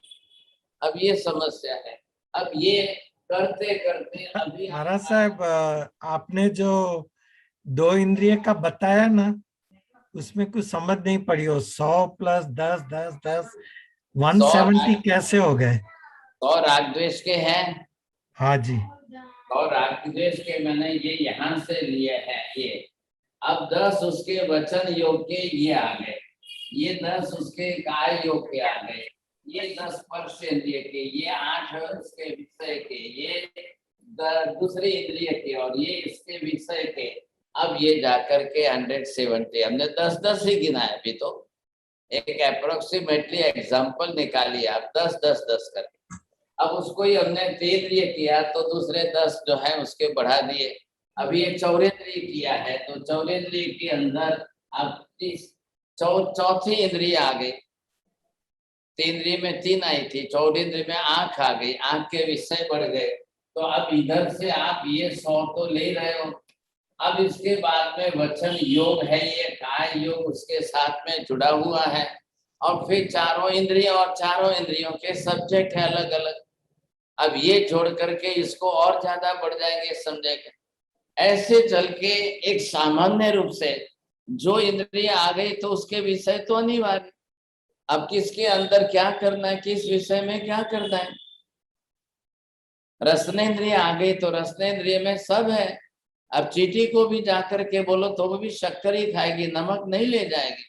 अब ये समस्या है। अब ये करते करते अभी महाराज साहब, आपने जो 2 इंद्रिय का बताया ना, उसमें कुछ समझ नहीं पड़ी हो। 100 + 10 10 10 170 कैसे हो गए? 100 राग द्वेष के हैं। हाँ जी। और राग द्वेष के मैंने ये यहाँ से लिए हैं ये। अब 10 उसके वचन योग के ये आ गए, ये 10 उसके काय योग के आ गए, ये 10 स्पर्श इंद्रिय के, ये 8 उसके विषय के, ये दूसरी इंद्रिय के, और ये इसके विषय के। अब ये जाकर के 170, हमने 10-10 ही गिना है अभी, तो एक अप्रोक्सीमेटली एग्जाम्पल निकालिए आप 10-10-10 करके। अब उसको ही हमने तेंद्रिय किया तो दूसरे 10 जो है उसके बढ़ा दिए। अभी ये चौरेंद्रिय किया है तो चौरेंद्रिय के अंदर अब चौथी इंद्रिय आ गई। तेंद्रिय में 3 आई थी, चौरेंद्रिय में आंख आ गई, आंख के विषय बढ़ गए। तो अब इधर से आप ये 100 तो ले रहे हो। अब इसके बाद में वचन योग है, ये काय योग उसके साथ में जुड़ा हुआ है, और फिर चारों इंद्रियों और चारों इंद्रियों के सब्जेक्ट है अलग अलग। अब ये जोड़ करके इसको और ज्यादा बढ़ जाएंगे, समझेंगे। ऐसे चल के एक सामान्य रूप से जो इंद्रिय आ गई तो उसके विषय तो अनिवार्य। अब किसके अंदर क्या करना है, किस विषय में क्या करना है। रसनेन्द्रिय आ गई तो रसनेन्द्रिय में सब है। अब चींटी को भी जाकर के बोलो तो वो भी शक्कर ही खाएगी, नमक नहीं ले जाएगी।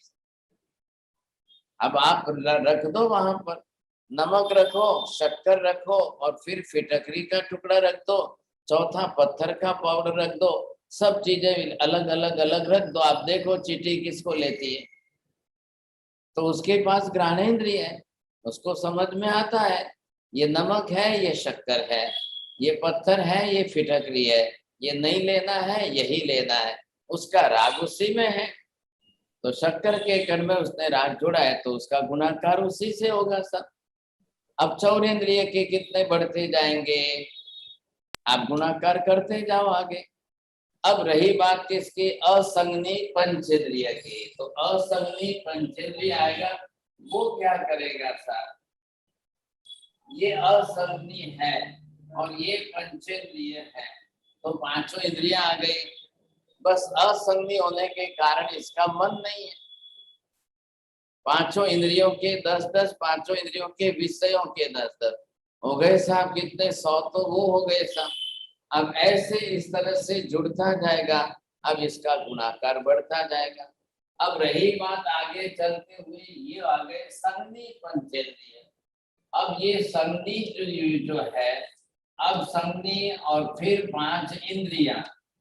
अब आप रख दो वहां पर, नमक रखो, शक्कर रखो, और फिर फिटकरी का टुकड़ा रख दो, चौथा पत्थर का पाउडर रख दो, सब चीजें अलग अलग अलग रख दो। आप देखो चींटी किसको लेती है, तो उसके पास घ्राणेन्द्रिय है, उसको समझ में आता है ये नमक है, ये शक्कर है, ये पत्थर है, ये फिटकरी है, ये नहीं लेना है, यही लेना है। उसका राग उसी में है, तो शक्कर के कण में उसने राग जोड़ा है तो उसका गुणाकार उसी से होगा सब। अब चौरेंद्रिय के कितने बढ़ते जाएंगे, आप गुणाकार करते जाओ आगे। अब रही बात किसकी, असंगनी पंचेंद्रिय की, तो असंगनी पंचेंद्रिय आएगा, वो क्या करेगा साहब, ये असंगनी है और ये पंचेंद्रिय है, तो पांचों इंद्रियां आ गई। बस असंगनी होने के कारण इसका मन नहीं है। पांचों इंद्रियों के 10-10, पांचों इंद्रियों के विषयों के 10-10 हो गए साहब। कितने 100 तो वो हो गए साहब। अब ऐसे इस तरह से जुड़ता जाएगा, अब इसका गुणाकार बढ़ता जाएगा। अब रही बात आगे चलते हुए ये आ गए संगनी पंचेंद्रिय। अब ये संगनी जो है, अब संगनी और फिर 5 इंद्रियां,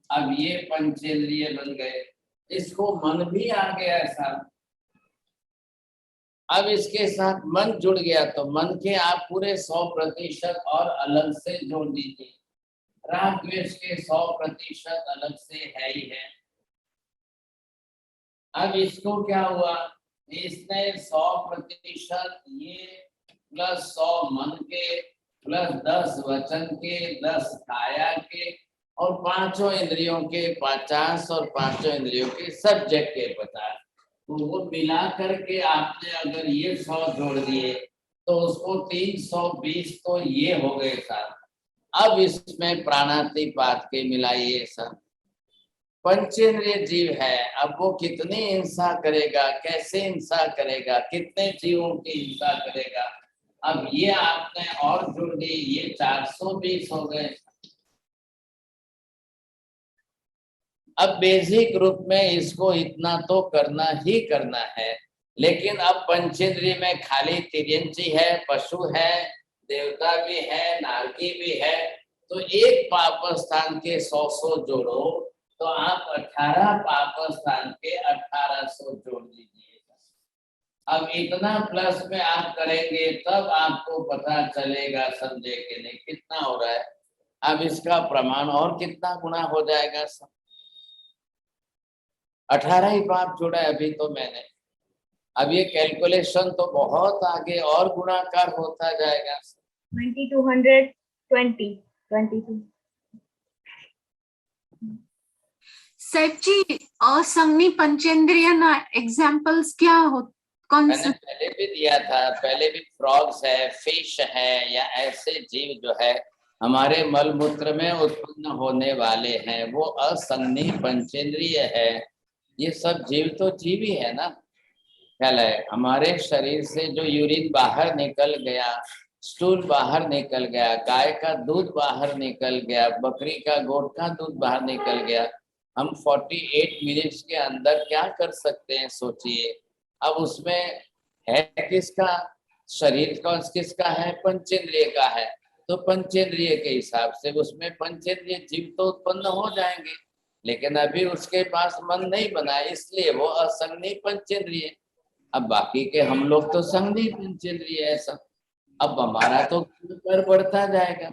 अब ये पंचेंद्रिय बन गए। इसको मन भी आ गया साहब। अब इसके साथ मन जुड़ गया तो मन के आप पूरे 100% और अलग से जोड़ दीजिए। राग द्वेष के 100% अलग से है ही है। अब इसको क्या हुआ, इसने 100% ये प्लस 100 मन के प्लस 10 वचन के 10 काया के और पांचों इंद्रियों के 50 और पांचों इंद्रियों के सब्जेक्ट के 50, तो वो मिला करके आपने अगर ये 100 जोड़ दिए तो उसको 320 तो ये हो गए साहब। अब इसमें प्राणातिपात के मिलाइए सब। पंचेंद्रिय जीव है, अब वो कितनी हिंसा करेगा, कैसे हिंसा करेगा, कितने जीवों की हिंसा करेगा। अब ये आपने और जोड़ दी, ये 420 हो गए। अब बेसिक रूप में इसको इतना तो करना ही करना है, लेकिन अब पंचेंद्रिय में खाली तिर्यंची है, पशु है, देवता भी है, नारकी भी है, तो एक पाप स्थान के 100 जोड़ो तो आप 18 पाप स्थान के 1800 जोड़ दीजिए। अब इतना प्लस में आप करेंगे तब आपको पता चलेगा, समझे कि नहीं कितना हो रहा है। अब इसका प्रमाण और कितना गुना हो जाएगा, 18 ही पाप जोड़ा है अभी तो मैंने। अब ये कैलकुलेशन तो बहुत आगे और गुणाकार होता जाएगा। 2220 22। साहब जी, असंगनी पंचेंद्रिय ना एग्जांपल्स क्या हो, कौन मैंने से? पहले भी दिया था, पहले भी फ्रॉग्स है, फिश है, या ऐसे जीव जो है हमारे मल मूत्र में उत्पन्न होने वाले हैं, वो असंगनी पंचेंद्रिय है। ये सब जीव तो जीव ही है ना। ख्याल है, हमारे शरीर से जो यूरिन बाहर निकल गया, स्टूल बाहर निकल गया, गाय का दूध बाहर निकल गया, बकरी का गोट का दूध बाहर निकल गया, हम 48 मिनट्स के अंदर क्या कर सकते हैं सोचिए। अब उसमें है किसका, शरीर का किसका है, पंचेंद्रिय का है, तो पंचेंद्रिय के हिसाब से उसमें पंचेंद्रिय जीव तो उत्पन्न हो जाएंगे, लेकिन अभी उसके पास मन नहीं बना है, इसलिए वो असंगनी पंचेंद्रिय। अब बाकी के हम लोग तो संगनी पंचेंद्रिय है सब। अब हमारा तो कर बढ़ता जाएगा,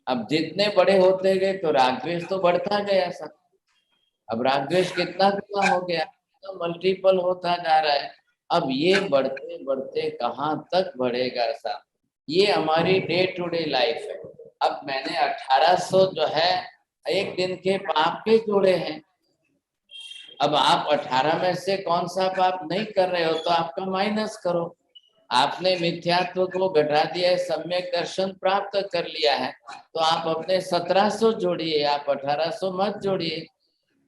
अब जितने बड़े होते गए तो रागद्वेष तो बढ़ता गया सब। अब रागद्वेष कितना कितना हो गया, तो मल्टीपल होता जा रहा है। अब ये बढ़ते बढ़ते कहाँ तक बढ़ेगा साहब, ये हमारी डे टू डे लाइफ है। अब मैंने 1800 जो है एक दिन के पाप के जोड़े हैं। अब आप 18 में से कौन सा पाप नहीं कर रहे हो तो आपका माइनस करो। आपने मिथ्यात्व को घटा दिया है, सम्यक दर्शन प्राप्त कर लिया है, तो आप अपने 1700 जोड़िए, आप 1800 मत जोड़िए।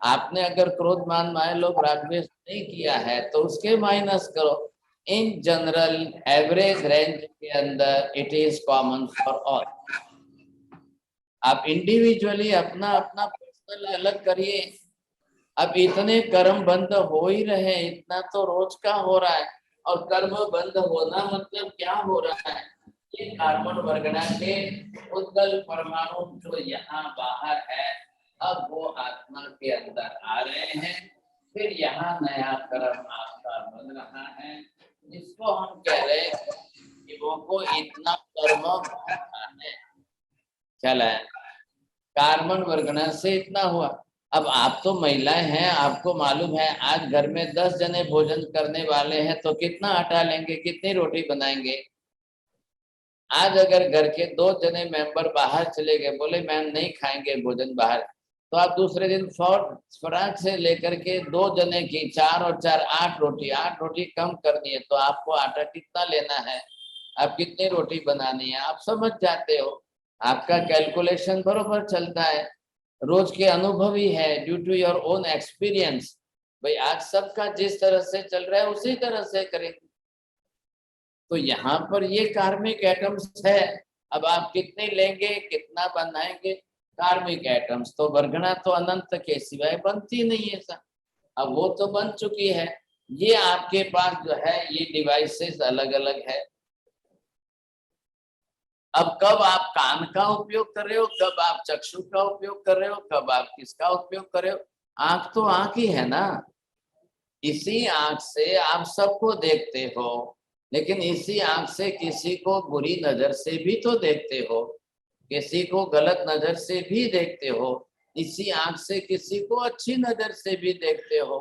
आपने अगर क्रोध मान माया लोभ रागद्वेष नहीं किया है तो उसके माइनस करो। इन जनरल एवरेज रेंज के अंदर it is common for all. आप इंडिविजुअली अपना अपना पर्सनल अलग करिए। अब इतने कर्म बंद हो ही रहे, इतना तो रोज का हो रहा है, और कर्म बंद होना मतलब क्या हो रहा है, ये कार्बन वर्गना के उद्गल परमाणु जो यहाँ बाहर है, अब वो आत्मा के अंदर आ रहे हैं, फिर यहाँ नया कर्म आपका बन रहा है, जिसको हम कह रहे हैं कि वो को इतना कर्म है। चल है, कार्बन वर्गना से इतना हुआ। अब आप तो महिलाएं हैं, आपको मालूम है आज घर में 10 जने भोजन करने वाले हैं तो कितना आटा लेंगे, कितनी रोटी बनाएंगे। आज अगर घर के 2 जने मेंबर बाहर चले गए, बोले मैम नहीं खाएंगे भोजन बाहर, तो आप दूसरे दिन फटाक से लेकर के 2 जने की 4 और 4 8 रोटी कम करनी है, तो आपको आटा कितना लेना है, आप कितनी रोटी बनानी है, आप समझ जाते हो। आपका कैलकुलेशन बरोबर चलता है, रोज के अनुभव ही है, due to your own experience. भाई आज सबका जिस तरह से चल रहा है उसी तरह से करेंगे। तो यहाँ पर ये कार्मिक एटम्स है, अब आप कितने लेंगे, कितना बनाएंगे। कार्मिक एटम्स तो वर्गना तो अनंत के सिवाय बनती नहीं है सर। अब वो तो बन चुकी है, ये आपके पास जो है ये डिवाइसेस अलग अलग है। अब कब आप कान का उपयोग कर रहे हो, कब आप चक्षु का उपयोग कर रहे हो, कब आप किसका उपयोग कर रहे हो। आंख तो आंख ही है ना, इसी आंख से आप सबको देखते हो, लेकिन इसी आंख से किसी को बुरी नजर से भी तो देखते हो, किसी को गलत नजर से भी देखते हो, इसी आंख से किसी को अच्छी नजर से भी देखते हो।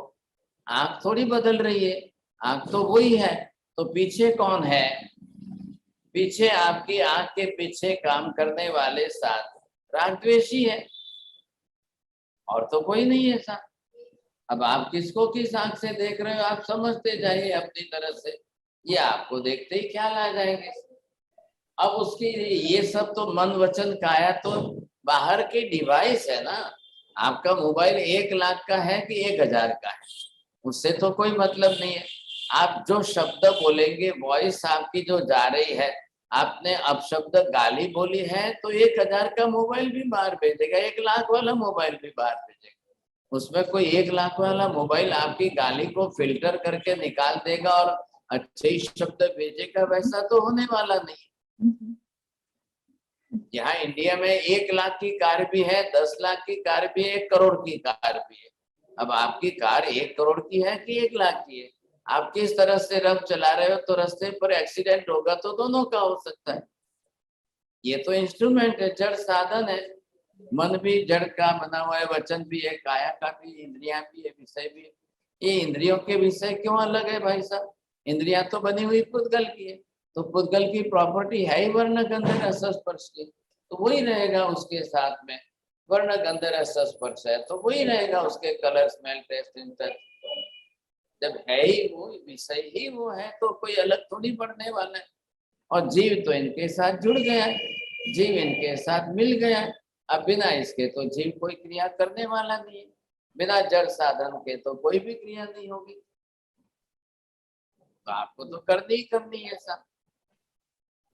आंख थोड़ी बदल रही है, आंख तो वही है। तो पीछे कौन है, पीछे आपकी आंख के पीछे काम करने वाले साथ रागद्वेषी है, और तो कोई नहीं है साथ। अब आप किसको किस आंख से देख रहे हो आप समझते जाइए अपनी तरह से, ये आपको देखते ही ख्याल आ जाएंगे। अब उसकी ये सब तो मन वचन काया तो बाहर के डिवाइस है ना। आपका मोबाइल 1 लाख का है कि 1000 का है, उससे तो कोई मतलब नहीं है। आप जो शब्द बोलेंगे, वॉइस आपकी जो जा रही है, आपने अपशब्द गाली बोली है तो 1000 का मोबाइल भी बाहर भेजेगा, 1 लाख वाला मोबाइल भी बाहर भेजेगा। उसमें कोई 1 लाख वाला मोबाइल आपकी गाली को फिल्टर करके निकाल देगा और अच्छे ही शब्द भेजेगा, वैसा तो होने वाला नहीं। यहाँ इंडिया में 1 लाख की कार भी है, 10 लाख की कार भी है, 1 करोड़ की कार भी है। अब आपकी कार 1 करोड़ की है कि 1 लाख की है? आप किस तरह से रफ चला रहे हो, तो रास्ते पर एक्सीडेंट होगा तो दोनों का हो सकता है। ये तो इंस्ट्रूमेंट है, जड़ साधन है। मन भी जड़ का बना हुआ है, वचन भी है, काया का भी, इंद्रियां भी है, विषय भी है। ये इंद्रियों के विषय क्यों अलग है भाई साहब? इंद्रियां तो बनी हुई पुद्गल की है, तो पुद्गल की प्रॉपर्टी है ही वर्ण गंध रस स्पर्श की, तो वही रहेगा उसके साथ में। वर्ण गंध रस स्पर्श है तो वही रहेगा उसके कलर स्मेल टेस्ट इंटरेस्ट। जब है ही वो विषय ही वो है तो कोई अलग थोड़ी पड़ने वाला है। और जीव तो इनके साथ जुड़ गया है, जीव इनके साथ मिल गया है। अब बिना इसके तो जीव कोई क्रिया करने वाला नहीं है, बिना जड़ साधन के तो कोई भी क्रिया नहीं होगी। तो आपको तो करनी ही करनी है ऐसा।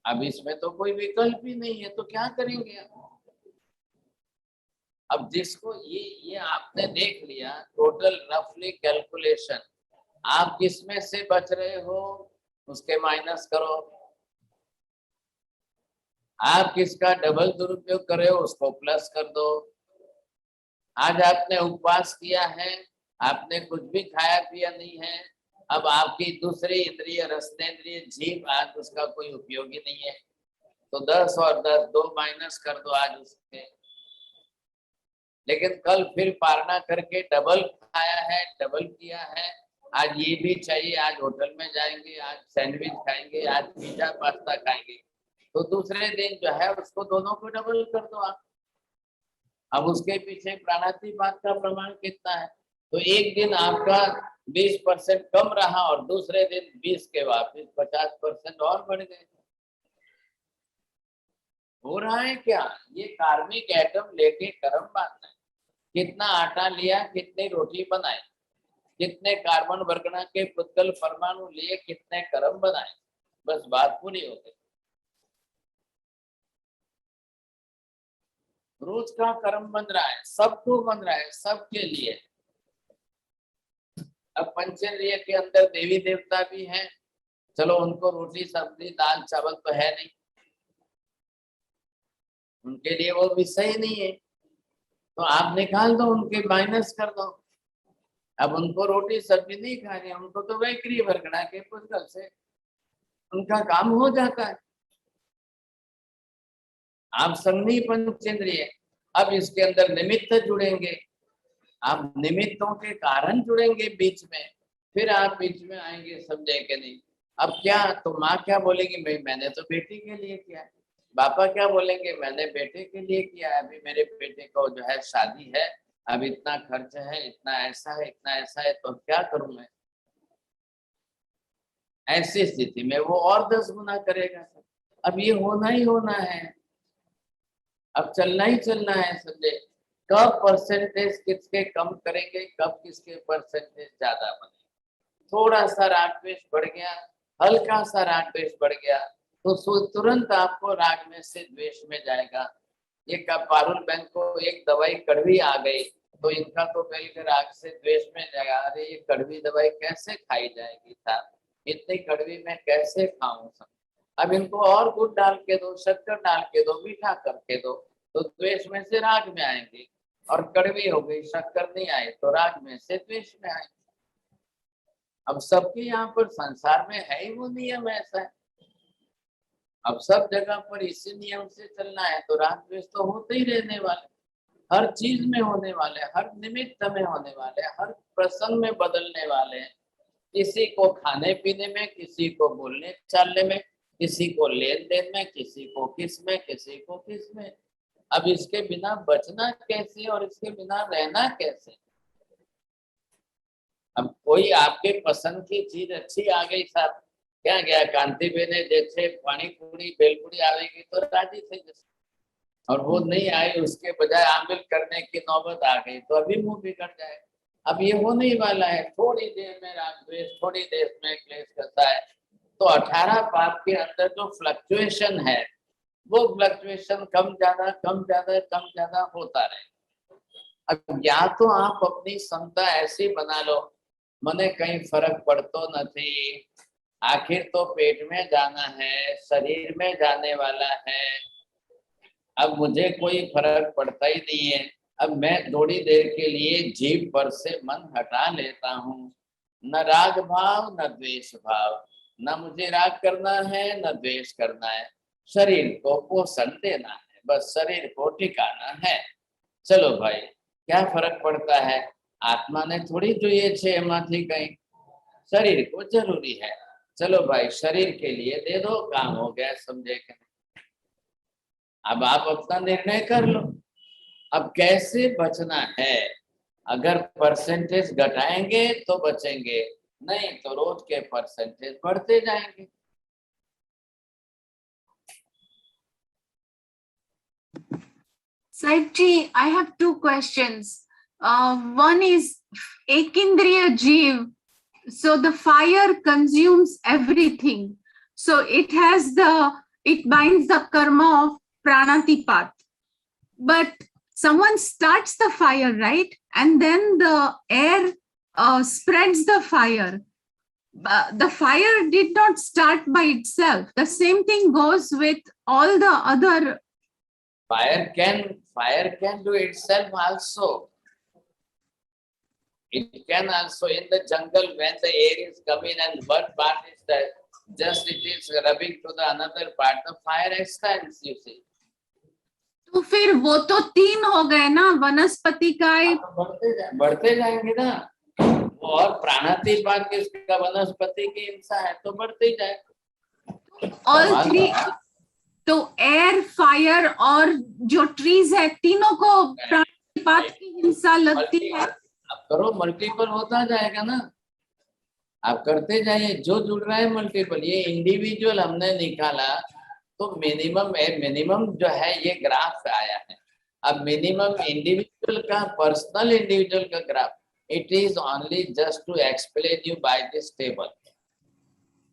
अब इसमें तो कोई विकल्प ही नहीं है, तो क्या करेंगे आप? अब जिसको ये आपने देख लिया टोटल रफली कैलकुलेशन, आप किसमें से बच रहे हो उसके माइनस करो। आप किसका डबल दुरुपयोग कर रहे हो उसको प्लस कर दो। आज आपने उपवास किया है, आपने कुछ भी खाया पिया नहीं है, अब आपकी दूसरी इंद्रिय रसनेन्द्रिय जीभ आज उसका कोई उपयोगी नहीं है, तो 10 और 10 2 माइनस कर दो आज उसके। लेकिन कल फिर पारणा करके डबल खाया है, डबल किया है, आज ये भी चाहिए, आज होटल में जाएंगे, आज सैंडविच खाएंगे, आज पिज्जा पास्ता खाएंगे, तो दूसरे दिन जो है उसको दोनों को डबल कर दो आप। अब उसके पीछे प्राणातिपात का प्रमाण कितना है? तो एक दिन आपका 20% कम रहा और दूसरे दिन 20 के वापस 50% और बढ़ गए। हो रहा है क्या? ये कार्मिक एटम लेके कर्म बांधना है। कितना आटा लिया, कितनी रोटी बनाई, कितने कार्बन वर्गना के पुद्गल परमाणु लिए, कितने कर्म बनाए, बस बात पूरी हो गई। रोज का कर्म बन रहा है, सबको बन रहा है, सबके लिए। अब पंचेंद्रिय के अंदर देवी देवता भी हैं, चलो उनको रोटी सब्जी दाल चावल तो है नहीं, उनके लिए वो विषय नहीं है, तो आप निकाल दो, उनके माइनस कर दो। अब उनको रोटी सब्जी नहीं खानी, उनको तो वैक्री वर्गना के पुद्गल से उनका काम हो जाता है। आप संगनी पंचेंद्रिय, अब इसके अंदर निमित्त जुड़ेंगे, आप निमित्तों के कारण जुड़ेंगे बीच में, फिर आप बीच में आएंगे, समझे कि नहीं? अब क्या, तो माँ क्या बोलेगी, भाई मैंने तो बेटी के लिए किया है। पापा क्या बोलेंगे, मैंने बेटे के लिए किया है, अभी मेरे बेटे को जो है शादी है, अब इतना खर्च है, इतना ऐसा है, इतना ऐसा है, तो क्या करूं मैं? ऐसी स्थिति में वो और 10 गुना करेगा। अब ये होना ही होना है, अब चलना ही चलना है, समझे? कब परसेंटेज किसके कम करेंगे, कब किसके परसेंटेज ज्यादा बनेंगे। थोड़ा सा राग द्वेष बढ़ गया, हल्का सा राग द्वेष बढ़ गया, तो तुरंत आपको राग में से द्वेष में जाएगा। ये पारुल बहन को एक दवाई कड़वी आ गई, तो इनका तो पहले राग से द्वेष में जाएगा, अरे ये कड़वी दवाई कैसे खाई जाएगी था, इतनी कड़वी मैं कैसे खाऊं सब। अब इनको और गुड़ डाल के दो, शक्कर डाल के दो, मीठा करके दो, तो द्वेष में से राग में आएंगे। और कड़वी हो गई, शक्कर नहीं आए तो राग में से द्वेष में आए। अब सबके यहाँ पर संसार में है ही वो नियम ऐसा है। अब सब जगह पर इसी नियम से चलना है, तो राग द्वेष तो होते ही रहने वाले, हर चीज में होने वाले, हर निमित्त में होने वाले, हर प्रसंग में बदलने वाले हैं। किसी को खाने पीने में, किसी को बोलने चालने में, किसी को लेन देन में, किसी को किस में, किसी को किस में। अब इसके बिना बचना कैसे और इसके बिना रहना कैसे? अब कोई आपके पसंद की चीज अच्छी आ गई साहब, क्या गया, कांति बेने जैसे पानी पूरी भेलपुरी आवेगी तो राजी थे जैसे, और वो नहीं आई, उसके बजाय आमिल करने की नौबत आ गई तो अभी मुंह बिगड़ जाएगा। अब ये होने ही वाला है, थोड़ी देर में राग द्वेष, थोड़ी देर में क्लेश करता है। तो 18 पाप के अंदर जो फ्लक्चुएशन है वो फ्लक्चुएशन कम ज्यादा होता रहे। अब या तो आप अपनी क्षमता ऐसी बना लो, मने कहीं फर्क पड़तो नहीं, आखिर तो पेट में जाना है, शरीर में जाने वाला है, अब मुझे कोई फर्क पड़ता ही नहीं है। अब मैं थोड़ी देर के लिए जीभ पर से मन हटा लेता हूँ, न राग भाव न द्वेष भाव, न मुझे राग करना है न द्वेष करना है, शरीर को पोषण देना है, बस शरीर को टिकाना है। चलो भाई, क्या फर्क पड़ता है, आत्मा ने थोड़ी જોઈએ છે એમાંથી कहीं, शरीर को जरूरी है। चलो भाई, शरीर के लिए दे दो, काम हो गया, समझे कि नहीं? अब आप अपना निर्णय कर लो, अब कैसे बचना है। अगर परसेंटेज घटाएंगे तो बचेंगे, नहीं तो रोज के परसेंटेज बढ़ते जाएंगे। Saibji, I have two questions. One is Ekindriya Jeev. So the fire consumes everything. So it binds the karma of pranatipat. But someone starts the fire, right? And then the air spreads the fire. The fire did not start by itself. The same thing goes with all the other. Fire can do itself also. It can also, in the jungle when the air is coming and one part is there, just it is rubbing to the another part, the fire expands, you see. तो फिर वो तो तीन हो गए ना, वनस्पति का बढ़ते जाएंगे ना, और प्राणातिपात किसका, वनस्पति की हिंसा है तो बढ़ते ही जाएगा। ऑल थ्री, तो एयर, फायर और जो ट्रीज है, तीनों को प्राणातिपात की हिंसा लगती है। आप करो, मल्टीपल होता जाएगा ना, आप करते जाइए, जो जुड़ रहा है मल्टीपल। ये इंडिविजुअल हमने निकाला तो मिनिमम जो है ये ग्राफ आया है। अब मिनिमम इंडिविजुअल का, पर्सनल इंडिविजुअल का graph, it is only just to explain you by this table.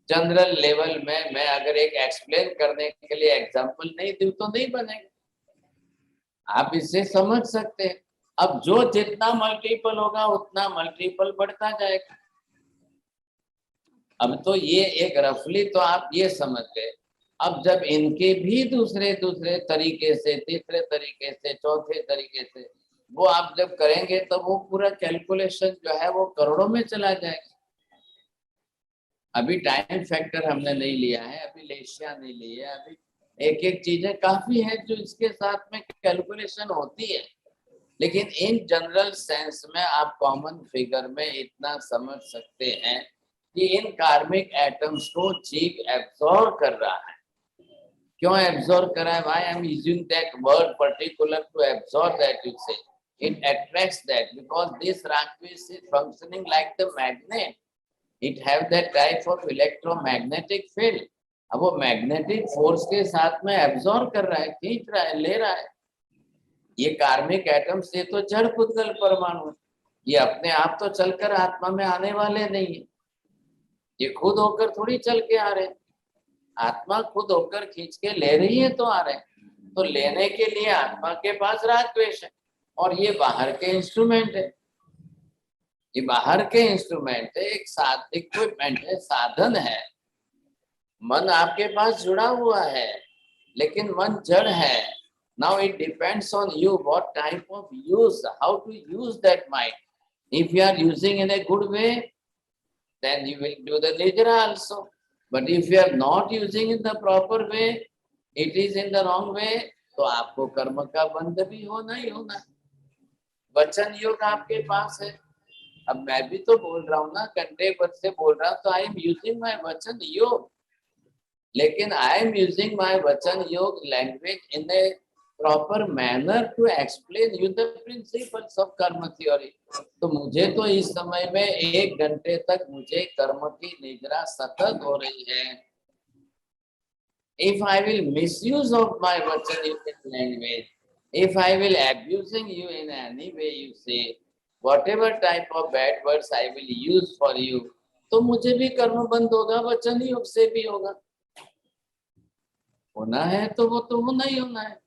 General level में मैं अगर एक एक्सप्लेन करने के लिए एग्जांपल नहीं दूं तो नहीं बनेगा। आप इसे समझ सकते हैं। अब जो जितना मल्टीपल होगा उतना मल्टीपल बढ़ता जाएगा। अब तो ये एक रफली तो आप ये समझ गए। अब जब इनके भी दूसरे तरीके से, तीसरे तरीके से, चौथे तरीके से वो आप जब करेंगे तो वो पूरा कैलकुलेशन जो है वो करोड़ों में चला जाएगा। अभी टाइम फैक्टर हमने नहीं लिया है, अभी लेशिया नहीं लिया है, अभी एक एक चीजें काफी है जो इसके साथ में कैलकुलेशन होती है। लेकिन इन जनरल सेंस में आप कॉमन फिगर में इतना समझ सकते हैं कि इन कार्मिक एटम्स को जीव एब्जॉर्ब कर रहा है। क्यों एब्जॉर्ब कर रहा है? Why I am using that word particular to absorb that, you say it attracts that because this रागद्वेष is functioning like the magnet, it have that type of electromagnetic field. अब वो मैग्नेटिक फोर्स के साथ में absorb कर रहा है, खींच रहा है, ले रहा है। ये कार्मिक एटम से तो जड़ पुद्गल परमाणु, ये अपने आप तो चलकर आत्मा में आने वाले नहीं है, ये खुद होकर थोड़ी चल के आ रहे। आत्मा खुद होकर खींच के ले रही है तो आ रहे। तो लेने के लिए आत्मा के पास राग द्वेष है, और ये बाहर के इंस्ट्रूमेंट है, ये बाहर के इंस्ट्रूमेंट है, एक इक्विपमेंट है, साधन है। मन आपके पास जुड़ा हुआ है लेकिन मन जड़ है। Now it depends on you what type of use, how to use that mind. If you are using in a good way, then you will do the nidra also. But if you are not using in the proper way, it is in the wrong way, तो आपको कर्म का बंध भी होना ही होना। वचन योग आपके पास है। अब मैं भी तो बोल रहा हूँ ना, कंठे पर से बोल रहा हूँ, तो आई एम यूजिंग माई वचन योग, लेकिन आई एम यूजिंग माई वचन योग language in A proper manner to explain you the principles of karma theory. तो मुझे तो इस समय में 1 घंटे तक मुझे कर्म की निद्रा सतत हो रही है. If I will misuse of my vachan language, if I will abusing you in any way, you say whatever type of bad words I will use for you, तो मुझे भी कर्म बंद होगा, वचन योग से भी होगा. होना है तो वो तो होना ही होना है.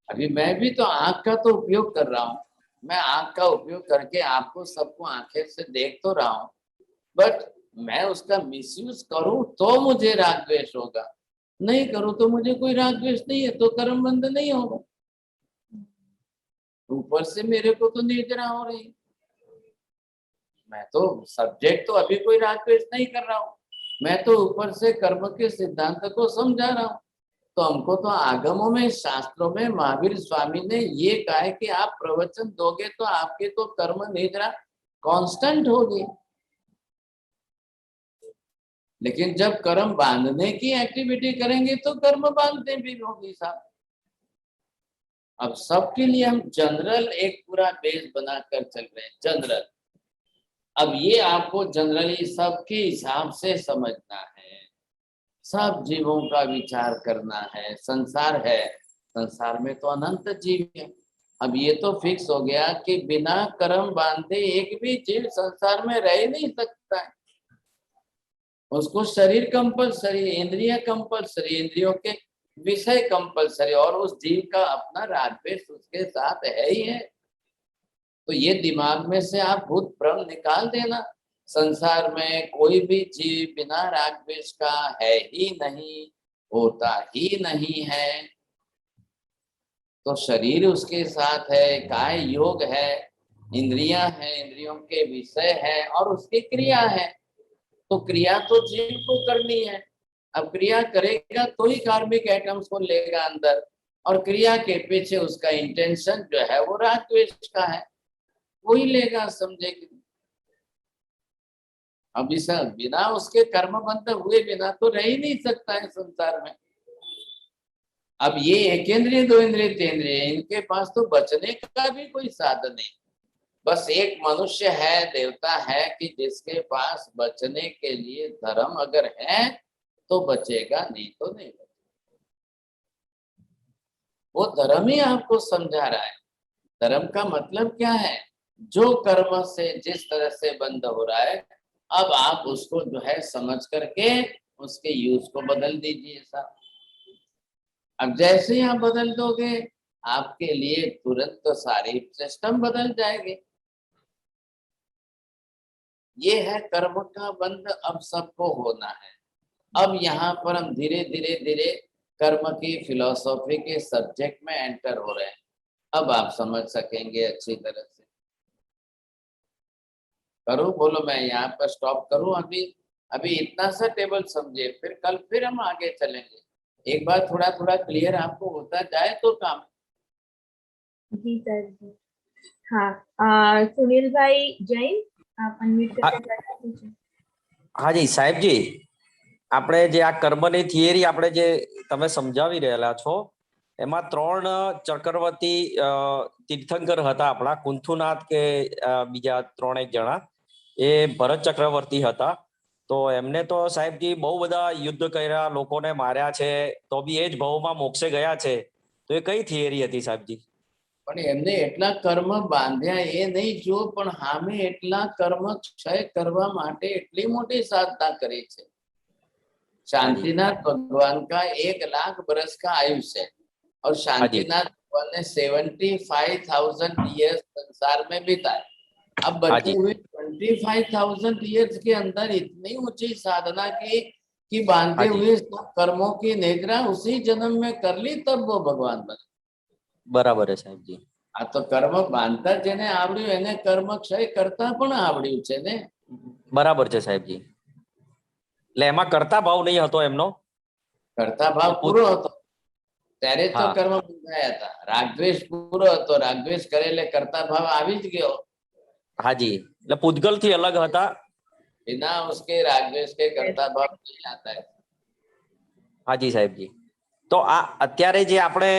अभी मैं भी तो आंख का तो उपयोग कर रहा हूँ. मैं आंख का उपयोग करके आपको सबको आंखें से देख तो रहा हूँ, बट मैं उसका मिसयूज करूं तो मुझे राग द्वेष होगा, नहीं करूं तो मुझे कोई राग द्वेष नहीं है, तो कर्म बंध नहीं होगा. ऊपर से मेरे को तो निद्रा हो रही, मैं तो सब्जेक्ट तो अभी कोई राग द्वेष नहीं कर रहा हूँ, मैं तो ऊपर से कर्म के सिद्धांत को समझा रहा हूँ. तो हमको तो आगमों में, शास्त्रों में महावीर स्वामी ने ये कहा है कि आप प्रवचन दोगे तो आपके तो कर्म निद्रा कांस्टेंट होगी. लेकिन जब कर्म बांधने की एक्टिविटी करेंगे तो कर्म बांधने भी होगी साहब. अब सबके लिए हम जनरल एक पूरा बेस बनाकर चल रहे हैं, जनरल. अब ये आपको जनरली सबके हिसाब से समझना है, सब जीवों का विचार करना है. संसार है, संसार में तो अनंत जीव है. अब ये तो फिक्स हो गया कि बिना कर्म बांधे एक भी जीव संसार में रह नहीं सकता है. उसको शरीर कंपलसरी, इंद्रिय कंपलसरी, इंद्रियों के विषय कंपलसरी, और उस जीव का अपना राग द्वेष उसके साथ है ही है. तो ये दिमाग में से आप भूत भ्रम निकाल देना. संसार में कोई भी जीव बिना राग द्वेष का है ही नहीं, होता ही नहीं है. तो शरीर उसके साथ है, काय योग है, इंद्रियां हैं, इंद्रियों के विषय है, और उसकी क्रिया है. तो क्रिया तो जीव को करनी है. अब क्रिया करेगा तो ही कार्मिक एटम्स को लेगा अंदर, और क्रिया के पीछे उसका इंटेंशन जो है वो राग द्वेष का है, वही लेगा, समझेगी. अब इस बिना उसके कर्म बंध हुए बिना तो रह ही नहीं सकता है संसार में. अब ये एकेंद्रिय, दो इंद्रिय, तेंद्रिय, इनके पास तो बचने का भी कोई साधन नहीं. बस एक मनुष्य है, देवता है कि जिसके पास बचने के लिए धर्म अगर है तो बचेगा, नहीं तो नहीं बचेगा. वो धर्म ही आपको समझा रहा है. धर्म का मतलब क्या है? जो कर्म से जिस तरह से बंद हो रहा है, अब आप उसको जो है समझ करके उसके यूज को बदल दीजिए साहब. अब जैसे ही आप बदल दोगे आपके लिए तुरंत तो सारी सिस्टम बदल जाएगी. ये है कर्म का बंध. अब सबको होना है. अब यहाँ पर हम धीरे धीरे धीरे कर्म की फिलॉसफी के सब्जेक्ट में एंटर हो रहे हैं. अब आप समझ सकेंगे अच्छी तरह से. करूं? बोलो मैं यहाँ पर स्टॉप करूं? अभी इतना सा टेबल समझे, फिर कल फिर हम आगे चलेंगे. एक बार थोड़ा थोड़ा क्लियर आपको होता जाए तो काम. जी सर जी. हाँ, सुनील भाई जैन, आप अनम्यूट करके प्रश्न पूछिए. हाँ जी साहेब जी, આપણે જે આ કર્મની થિયરી આપણે જે તમે સમજાવી રહેલા છો એમાં 3 ચક્રવર્તી તીર્થંકર હતા આપણા, કુંથુનાથ કે બીજા 3 એક જણા, એ ભરત ચક્રવર્તી હતા. તો એમને તો સાહેબજી બહુ બધા યુદ્ધ કર્યા, લોકોને માર્યા છે, તો બી એ જ ભવમાં મોક્ષે ગયા છે. તો એ કઈ થિયરી હતી સાહેબજી? પણ એમને એટલા કર્મ બાંધ્યા એ નહીં જો, પણ સામે એટલા કર્મ ક્ષય કરવા માટે એટલી મોટી સાધના કરી છે. शांतिनाथ भगवान का 1 लाख बरस का आयुष्य है, और शांतिनाथ भगवान ने 75,000 ईयर्स संसार में बिताए. अब बचे हुए 25,000 ईयर्स के अंदर इतनी ऊंची साधना की कि बांधे हुए कर्मों की निद्रा उसी जन्म में कर ली, तब वो भगवान बने. બરાબર છે સાહેબજી. આ તો કર્મ બાંધતા જેને આવડ્યું એને કર્મ ક્ષય કરતા પણ આવડ્યું છે ને. બરાબર છે સાહેબજી. એટલે એમાં કરતા ભાવ નહીં હતો એમનો? કરતા ભાવ પૂરો હતો ત્યારે તો કર્મ બંધાયા હતા. રાગદ્વેષ પૂરો હતો, રાગદ્વેષ કરે એટલે કરતા ભાવ આવી જ ગયો. હાજી, એટલે પૂતગલ થી અલગ હતા. बिना उसके रागद्वेष के करता भाव नहीं आता है. हाजी साहेब जी. તો આ અત્યારે જે આપણે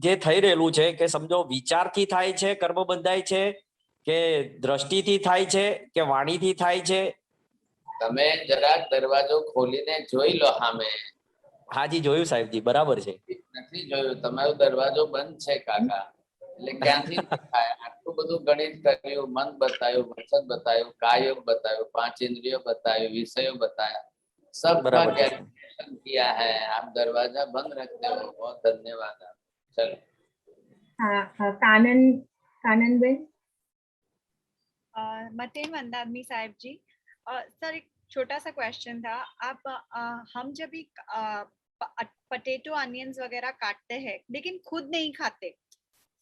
જે થઈ રહેલું છે કે સમજો વિચારથી થાય છે કર્મ બંધાય છે કે દ્રષ્ટિથી થાય છે કે વાણીથી થાય છે? તમે જરાક દરવાજો ખોલીને જોઈ લો સામે. હાજી જોયું સાહેબજી, બરાબર છે. નથી જોયું? તમારો દરવાજો બંધ છે કાકા, એટલે ક્યાંથી દેખાય? આટલું બધું ગણિત કર્યું, મન બતાવ્યું, વચન બતાવ્યું, કાય બતાવ્યું, 5 इंद्रियों बताए, विषयों बताया, सबका बराबर है। कैलकुलेशन किया है। आप दरवाजा बंद रखते हो, बहुत धन्यवाद आप। चलो हाँ हाँ, कानन बेन। मतेन मंदादनी साहिब जी, सर एक छोटा सा क्वेश्चन था। आप हम जब भी पोटैटो अनियंस वगैरह काटते हैं लेकिन खुद नहीं खाते,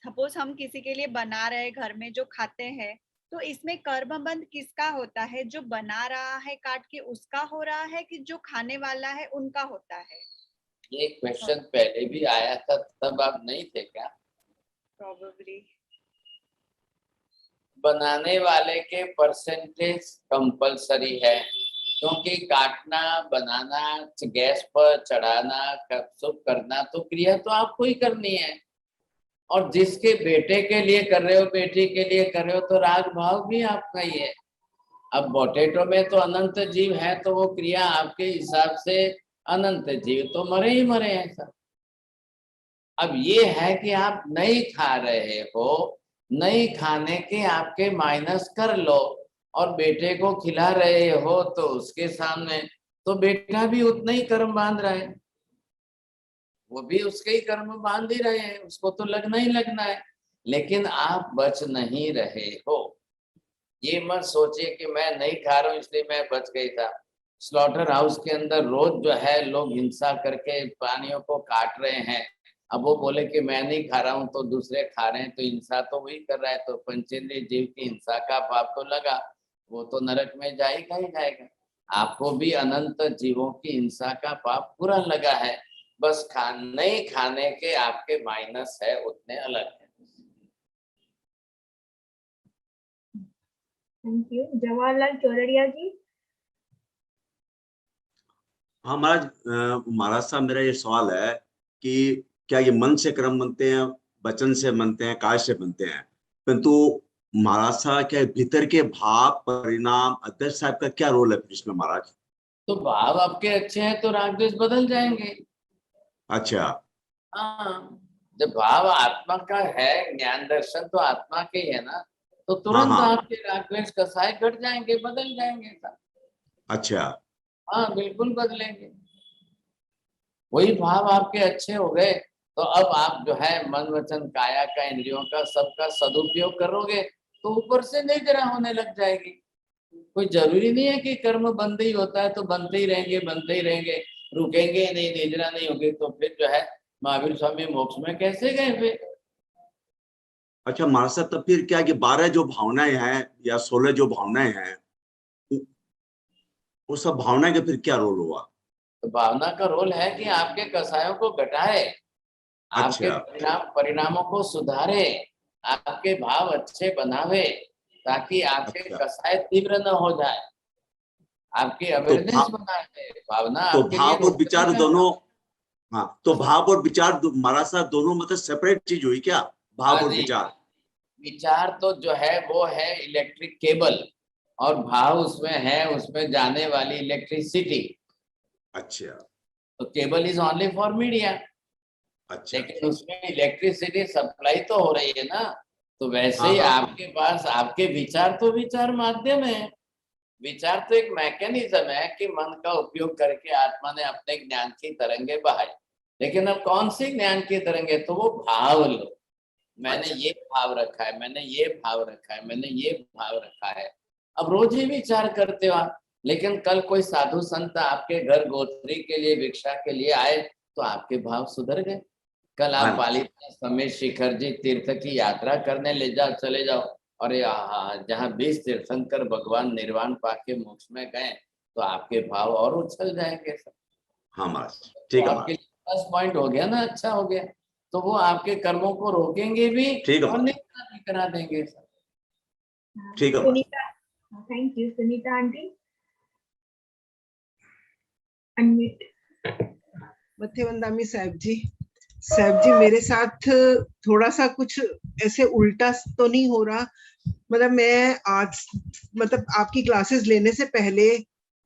सपोज हम किसी के लिए बना रहे घर में जो खाते हैं, तो इसमें कर्मबंध किसका होता है? जो बना रहा है काट के उसका हो रहा है कि जो खाने वाला है उनका होता है? ये क्वेश्चन पहले भी आया था, तब आप नहीं थे क्या? प्रोबेबली बनाने वाले के परसेंटेज कंपलसरी है, क्योंकि काटना, बनाना, गैस पर चढ़ाना, सब करना तो क्रिया तो आपको ही करनी है। और जिसके बेटे के लिए कर रहे हो, बेटी के लिए कर रहे हो, तो राग भाव भी आपका ही है। अब पोटैटो में तो अनंत जीव है, तो वो क्रिया आपके हिसाब से अनंत जीव तो मरे ही मरे हैं सब। अब ये है कि आप नहीं खा रहे हो, नहीं खाने के आपके माइनस कर लो, और बेटे को खिला रहे हो तो उसके सामने तो बेटा भी उतना ही कर्म बांध रहा है, वो भी उसके ही कर्म बांध ही रहे हैं, उसको तो लगना ही लगना है। लेकिन आप बच नहीं रहे हो। ये मत सोचिए कि मैं नहीं खा रहा हूँ इसलिए मैं बच गई था। स्लॉटर हाउस के अंदर रोज जो है लोग हिंसा करके प्राणियों को काट रहे हैं। अब वो बोले कि मैं नहीं खा रहा हूँ तो दूसरे खा रहे हैं, तो हिंसा तो वही कर रहा है, तो पंचेंद्रिय जीव की हिंसा का पाप तो लगा, वो तो नरक में जाएगा ही जाएगा। आपको भी अनंत जीवों की हिंसा का पाप पूरा लगा है, बस नहीं खाने के आपके माइनस है, उतने अलग है। Thank you. जवाहरलाल चौरड़िया जी। हाँ महाराज साहब, मेरा ये सवाल है कि क्या ये मन से कर्म बनते हैं, वचन से बनते हैं, काय से बनते हैं? परंतु महाराज साहब, क्या भीतर के भाव, परिणाम, अध्यक्ष साहब का क्या रोल है इसमें महाराज? तो भाव आपके अच्छे हैं तो राग द्वेष बदल जाएंगे। अच्छा। हाँ, जब भाव आत्मा का है, ज्ञान दर्शन तो आत्मा के ही है ना, तो तुरंत हाँ। आपके राग द्वेष कसाय घट जाएंगे, बदल जाएंगे सब। अच्छा। हाँ बिल्कुल बदलेंगे। वही भाव आपके अच्छे हो गए तो अब आप जो है मन वचन काया का, इंद्रियों का, सबका सदुपयोग करोगे तो ऊपर से निद्रा होने लग जाएगी। कोई जरूरी नहीं है कि कर्म बंद ही होता है तो बनते ही रहेंगे, बनते ही रहेंगे, रुकेंगे नहीं, निद्रा नहीं होगी तो फिर जो है महावीर स्वामी मोक्ष में कैसे गए फिर? अच्छा महाराज साहब, तब फिर क्या कि 12 जो भावनाएं हैं या 16 जो भावनाएं हैं, वो सब भावना का फिर क्या रोल हुआ? तो भावना का रोल है कि आपके कसायों को घटाए, आपके परिणामों को सुधारे, आपके भाव अच्छे बनावे, ताकि आपके कसाय तीव्र न हो जाए, आपकी अवेयरनेस बनाए। भावना तो आपके भाव लिए और विचार दोनों, हाँ, तो भाव और विचार महाराज साहब दोनों मतलब सेपरेट चीज हुई क्या? भाव और विचार? विचार तो जो है वो है इलेक्ट्रिक केबल, और भाव उसमें है, उसमें जाने वाली इलेक्ट्रिसिटी। अच्छा। तो cable is only for media. अच्छा। लेकिन उसमें इलेक्ट्रिसिटी सप्लाई तो हो रही है ना, तो वैसे ही आपके पास आपके विचार तो विचार माध्यम है। विचार तो एक मैकेनिज्म है कि मन का उपयोग करके आत्मा ने अपने ज्ञान की तरंगे बहाई। लेकिन अब कौन सी ज्ञान की तरंगे? तो वो भाव लो, मैंने ये भाव रखा है, मैंने ये भाव रखा है, मैंने ये भाव रखा है। अब रोज ही विचार करते हो आप, लेकिन कल कोई साधु संत आपके घर गोत्री के लिए, भिक्षा के लिए आए तो आपके भाव सुधर गए। कल आप पालिता समेत शिखर जी तीर्थ की यात्रा करने चले जाओ, और जहाँ 20 तीर्थंकर भगवान निर्वाण पाके मोक्ष में गए तो आपके भाव और उछल जाएंगे सब। हाँ महाराज, ठीक है। आपके प्लस पॉइंट हो गया ना, अच्छा हो गया, तो वो आपके कर्मों को रोकेंगे भी और निष्ठा भी करा देंगे सब। ठीक है। Sunita, thank you. Sunita aunty, unmute. मथेवंदामी साहब जी मेरे साथ थोड़ा सा कुछ ऐसे उल्टा तो नहीं हो रहा। मतलब मैं आज मतलब आपकी क्लासेस लेने से पहले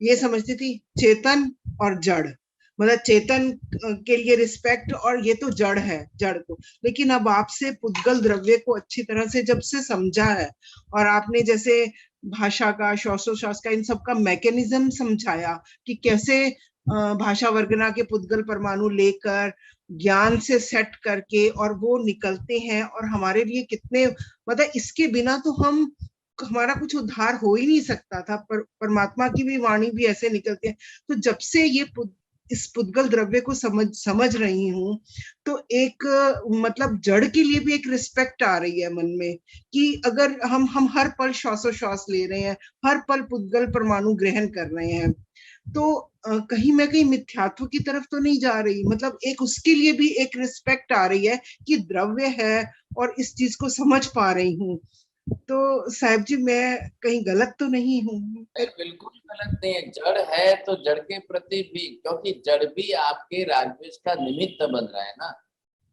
ये समझती थी चेतन और जड़, मतलब चेतन के लिए रिस्पेक्ट और ये तो जड़ है, जड़ को। लेकिन अब आपसे पुद्गल द्रव्य को अच्छी तरह से जब से समझा है और आपने जैसे भाषा का, श्वासोश्वास का, इन सब का मैकेनिज्म समझाया कि कैसे भाषा वर्गना के पुद्गल परमाणु लेकर ज्ञान से सेट करके और वो निकलते हैं और हमारे लिए कितने, मतलब इसके बिना तो हमारा कुछ उद्धार हो ही नहीं सकता था। पर परमात्मा की भी वाणी भी ऐसे निकलती है। तो जब से ये इस पुद्गल द्रव्य को समझ रही हूँ तो एक मतलब जड़ के लिए भी एक रिस्पेक्ट आ रही है मन में कि अगर हम हर पल श्वासोश्वास ले रहे हैं, हर पल पुद्गल परमाणु ग्रहण कर रहे हैं, तो कहीं मैं कहीं मिथ्यात्व की तरफ तो नहीं जा रही। मतलब एक उसके लिए भी एक रिस्पेक्ट आ रही है कि द्रव्य है और इस चीज को समझ पा रही हूँ। तो साहब जी मैं कहीं गलत तो नहीं हूँ? बिल्कुल गलत नहीं है। जड़ है तो जड़ के प्रति भी, क्योंकि जड़ भी आपके राजवेश का निमित्त बन रहा है ना।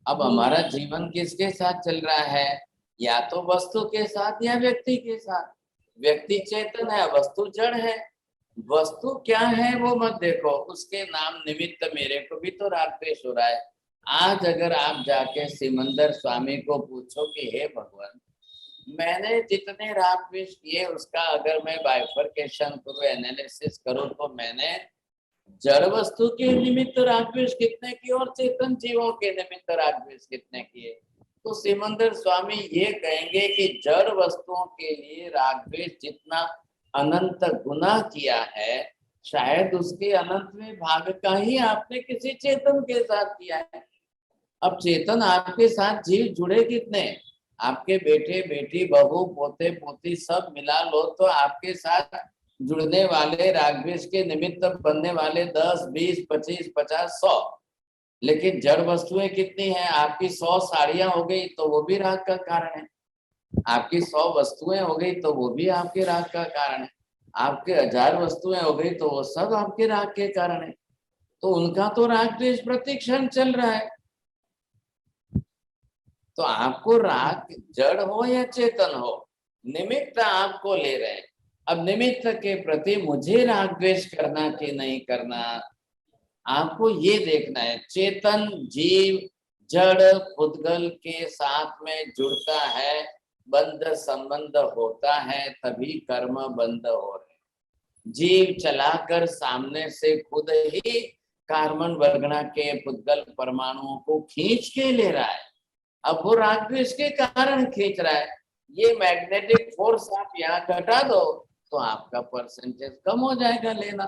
अब हमारा जीवन किसके साथ चल रहा है? या तो वस्तु के साथ या व्यक्ति के साथ। व्यक्ति चेतन है, वस्तु जड़ है। वस्तु क्या है वो मत देखो, उसके नाम निमित्त मेरे को भी तो रागद्वेष हो रहा है। आज अगर आप जाके सिमंदर स्वामी को पूछो कि हे भगवान, मैंने जितने रागद्वेष किए उसका अगर मैं बाइफरकेशन करूं, एनालिसिस करूं, तो मैंने जड़ वस्तु के निमित्त रागद्वेष कितने किए और चेतन जीवों के निमित्त रागद्वेष कितने किए। तो सिमंदर स्वामी ये कहेंगे कि जड़ वस्तुओं के लिए रागद्वेष जितना अनंत गुना किया है, शायद उसके अनंत में भाग का ही आपने किसी चेतन के साथ किया है। अब चेतन आपके साथ जीव जुड़े कितने, आपके बेटे बेटी, बहू, पोते पोती सब मिला लो तो आपके साथ जुड़ने वाले रागद्वेष के निमित्त बनने वाले 10, 20, 25, 50, 100। लेकिन जड़ वस्तुएं कितनी हैं? आपकी 100 साड़ियां हो गई तो वो भी राग का कारण है। आपकी 100 वस्तुएं हो गई तो वो भी आपके राग का कारण है। आपके 1000 वस्तुएं हो गई तो वो सब आपके राग के कारण है। तो उनका तो राग द्वेष प्रतिक्षण चल रहा है। तो आपको राग जड़ हो या चेतन हो, निमित्त आपको ले रहे हैं। अब निमित्त के प्रति मुझे राग द्वेष करना कि नहीं करना, आपको ये देखना है। चेतन जीव जड़ पुद्गल के साथ में जुड़ता है, बंध संबंध होता है, तभी कर्म बंध हो रहे। जीव चलाकर सामने से खुद ही कार्बन वर्गना के पुद्गल परमाणुओं को खींच के ले रहा है। अब वो रागद्वेष के कारण खींच रहा है। ये मैग्नेटिक फोर्स आप यहाँ घटा दो तो आपका परसेंटेज कम हो जाएगा लेना।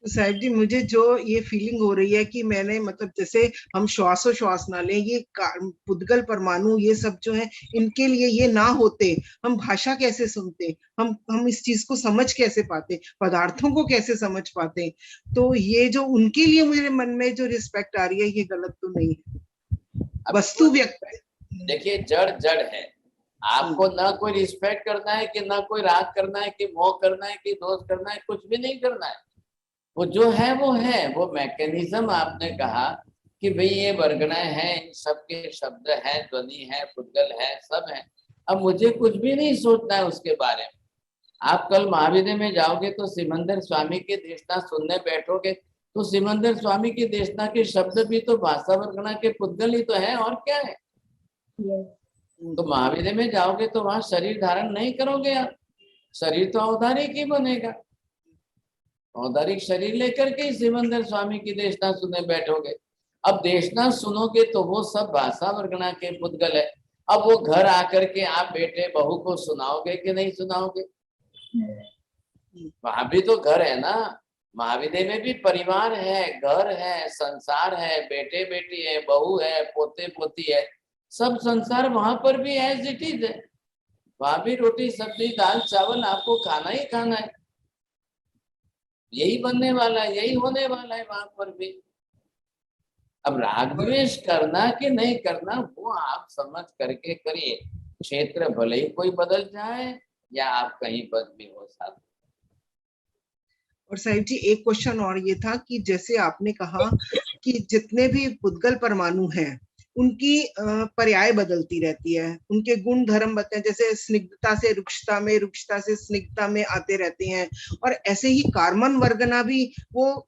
तो साहब जी मुझे जो ये फीलिंग हो रही है कि मैंने मतलब जैसे हम श्वासोश्वास ना लें, ये पुद्गल परमाणु ये सब जो है, इनके लिए ये ना होते हम भाषा कैसे सुनते, हम इस चीज को समझ कैसे पाते, पदार्थों को कैसे समझ पाते। तो ये जो उनके लिए मुझे मन में जो रिस्पेक्ट आ रही है, ये गलत तो नहीं है। वस्तु व्यक्ति देखिए, जड़ जड़ है। आपको ना कोई रिस्पेक्ट करना है कि ना कोई राग करना है कि मोह करना है कि दोष करना है, कुछ भी नहीं करना है। वो जो है वो है। वो मैकेनिज्म आपने कहा कि भाई ये वर्गणाएं हैं, इन सबके शब्द हैं, ध्वनि है, पुद्गल है, सब है। अब मुझे कुछ भी नहीं सोचना है उसके बारे में। आप कल महाविद्यालय में जाओगे तो सिमंदर स्वामी के देशना सुनने बैठोगे तो सिमंदर स्वामी के देशना के शब्द भी तो भाषा वर्गणा के पुद्गल ही तो है, और क्या है। तो महाविद्यालय में जाओगे तो वहां शरीर धारण नहीं करोगे आप, शरीर तो औदारिक ही बनेगा। औदारिक शरीर लेकर के सिमंदर स्वामी की देशना सुनने बैठोगे। अब देशना सुनोगे तो वो सब भाषा वर्गणा के पुद्गल है। अब वो घर आकर के आप बेटे बहू को सुनाओगे कि नहीं सुनाओगे? वहां भी तो घर है ना। महाविद्यालय में भी परिवार है, घर है, संसार है, बेटे बेटी है, बहू है, पोते पोती है, सब संसार वहां पर भी एज इट इज है। वहां भी रोटी सब्जी दाल चावल आपको खाना ही खाना है। यही बनने वाला है, यही होने वाला है वहां पर भी। अब रागद्वेष करना कि नहीं करना वो आप समझ करके करिए। क्षेत्र भले ही कोई बदल जाए या आप कहीं पर भी हो साथ। और साहिब जी एक क्वेश्चन और ये था कि जैसे आपने कहा कि जितने भी पुद्गल परमाणु हैं उनकी पर्याय बदलती रहती है, उनके गुण धर्म बताए, जैसे स्निग्धता से रुक्षता में, रुक्षता से स्निग्धता में आते रहते हैं। और ऐसे ही कार्बन वर्गना भी वो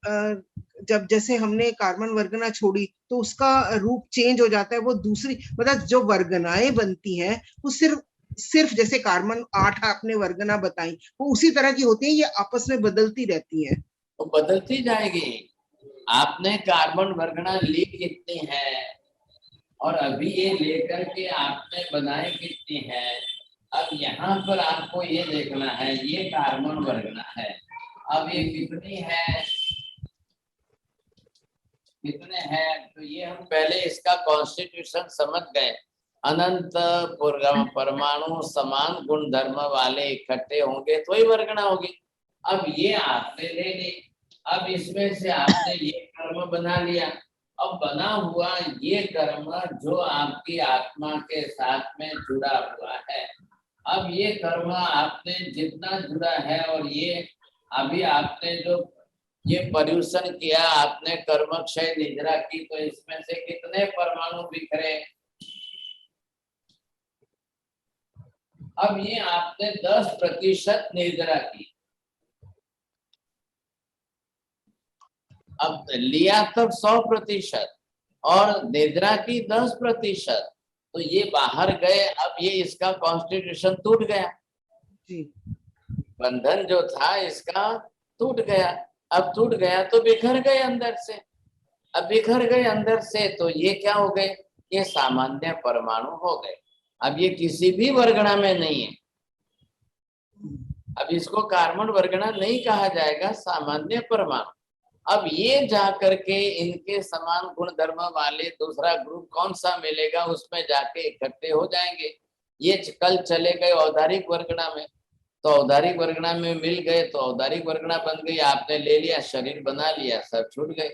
जब जैसे हमने कार्बन वर्गना छोड़ी तो उसका रूप चेंज हो जाता है, वो दूसरी मतलब जो वर्गनाएं बनती हैं वो सिर्फ जैसे कार्बन 8 आपने वर्गना बताई वो उसी तरह की होती है, ये आपस में बदलती रहती है। तो बदलती जाएगी। आपने कार्बन वर्गना ली कितनी है और अभी ये लेकर के आपने बनाए कितनी है। अब यहाँ पर आपको ये देखना है, ये कार्बन वर्गना है, अब ये कितनी है, कितने हैं, तो ये हम पहले इसका कॉन्स्टिट्यूशन समझ गए। अनंत परमाणु समान गुण धर्म वाले इकट्ठे होंगे तो ही वर्गना होगी। अब ये आपने ले ली, अब इसमें से आपने ये कर्म बना लिया। अब बना हुआ ये कर्म जो आपकी आत्मा के साथ में जुड़ा हुआ है, अब ये कर्म आपने जितना जुड़ा है और ये अभी आपने जो ये पर्यूषण किया, आपने कर्मक्षय निद्रा की, तो इसमें से कितने परमाणु बिखरे। अब ये आपने 10% निद्रा की, अब लिया तब 100% और निद्रा की 10%, तो ये बाहर गए। अब ये इसका कॉन्स्टिट्यूशन टूट गया, बंधन जो था इसका टूट गया। अब टूट गया तो बिखर गए अंदर से। अब बिखर गए अंदर से तो ये क्या हो गए, ये सामान्य परमाणु हो गए। अब ये किसी भी वर्गना में नहीं है। अब इसको कार्बन वर्गना नहीं कहा जाएगा, सामान्य परमाणु। अब ये जाकर के इनके समान गुण धर्म वाले दूसरा ग्रुप कौन सा मिलेगा, उसमें जाके इकट्ठे हो जाएंगे। ये कल चले गए औदारिक वर्गना में, तो औदारिक वर्गना में मिल गए तो औदारिक वर्गना बन गई, आपने ले लिया, शरीर बना लिया, सब छूट गए।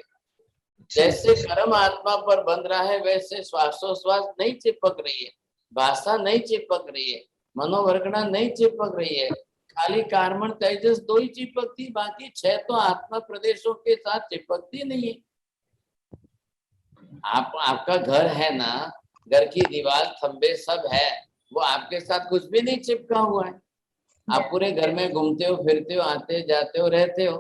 जैसे कर्म आत्मा पर बंध रहा है वैसे श्वासोश्वास नहीं चिपक रही है, भाषा नहीं चिपक रही है, मनोवर्गना नहीं चिपक रही है, खाली कार्बन तेजस 2 ही चिपकती, बाकी 6 तो आत्मा प्रदेशों के साथ चिपकती नहीं है। आपका घर है ना, घर की दीवार खंबे सब है, वो आपके साथ कुछ भी नहीं चिपका हुआ है। आप पूरे घर में घूमते हो, फिरते हो, आते जाते हो, रहते हो,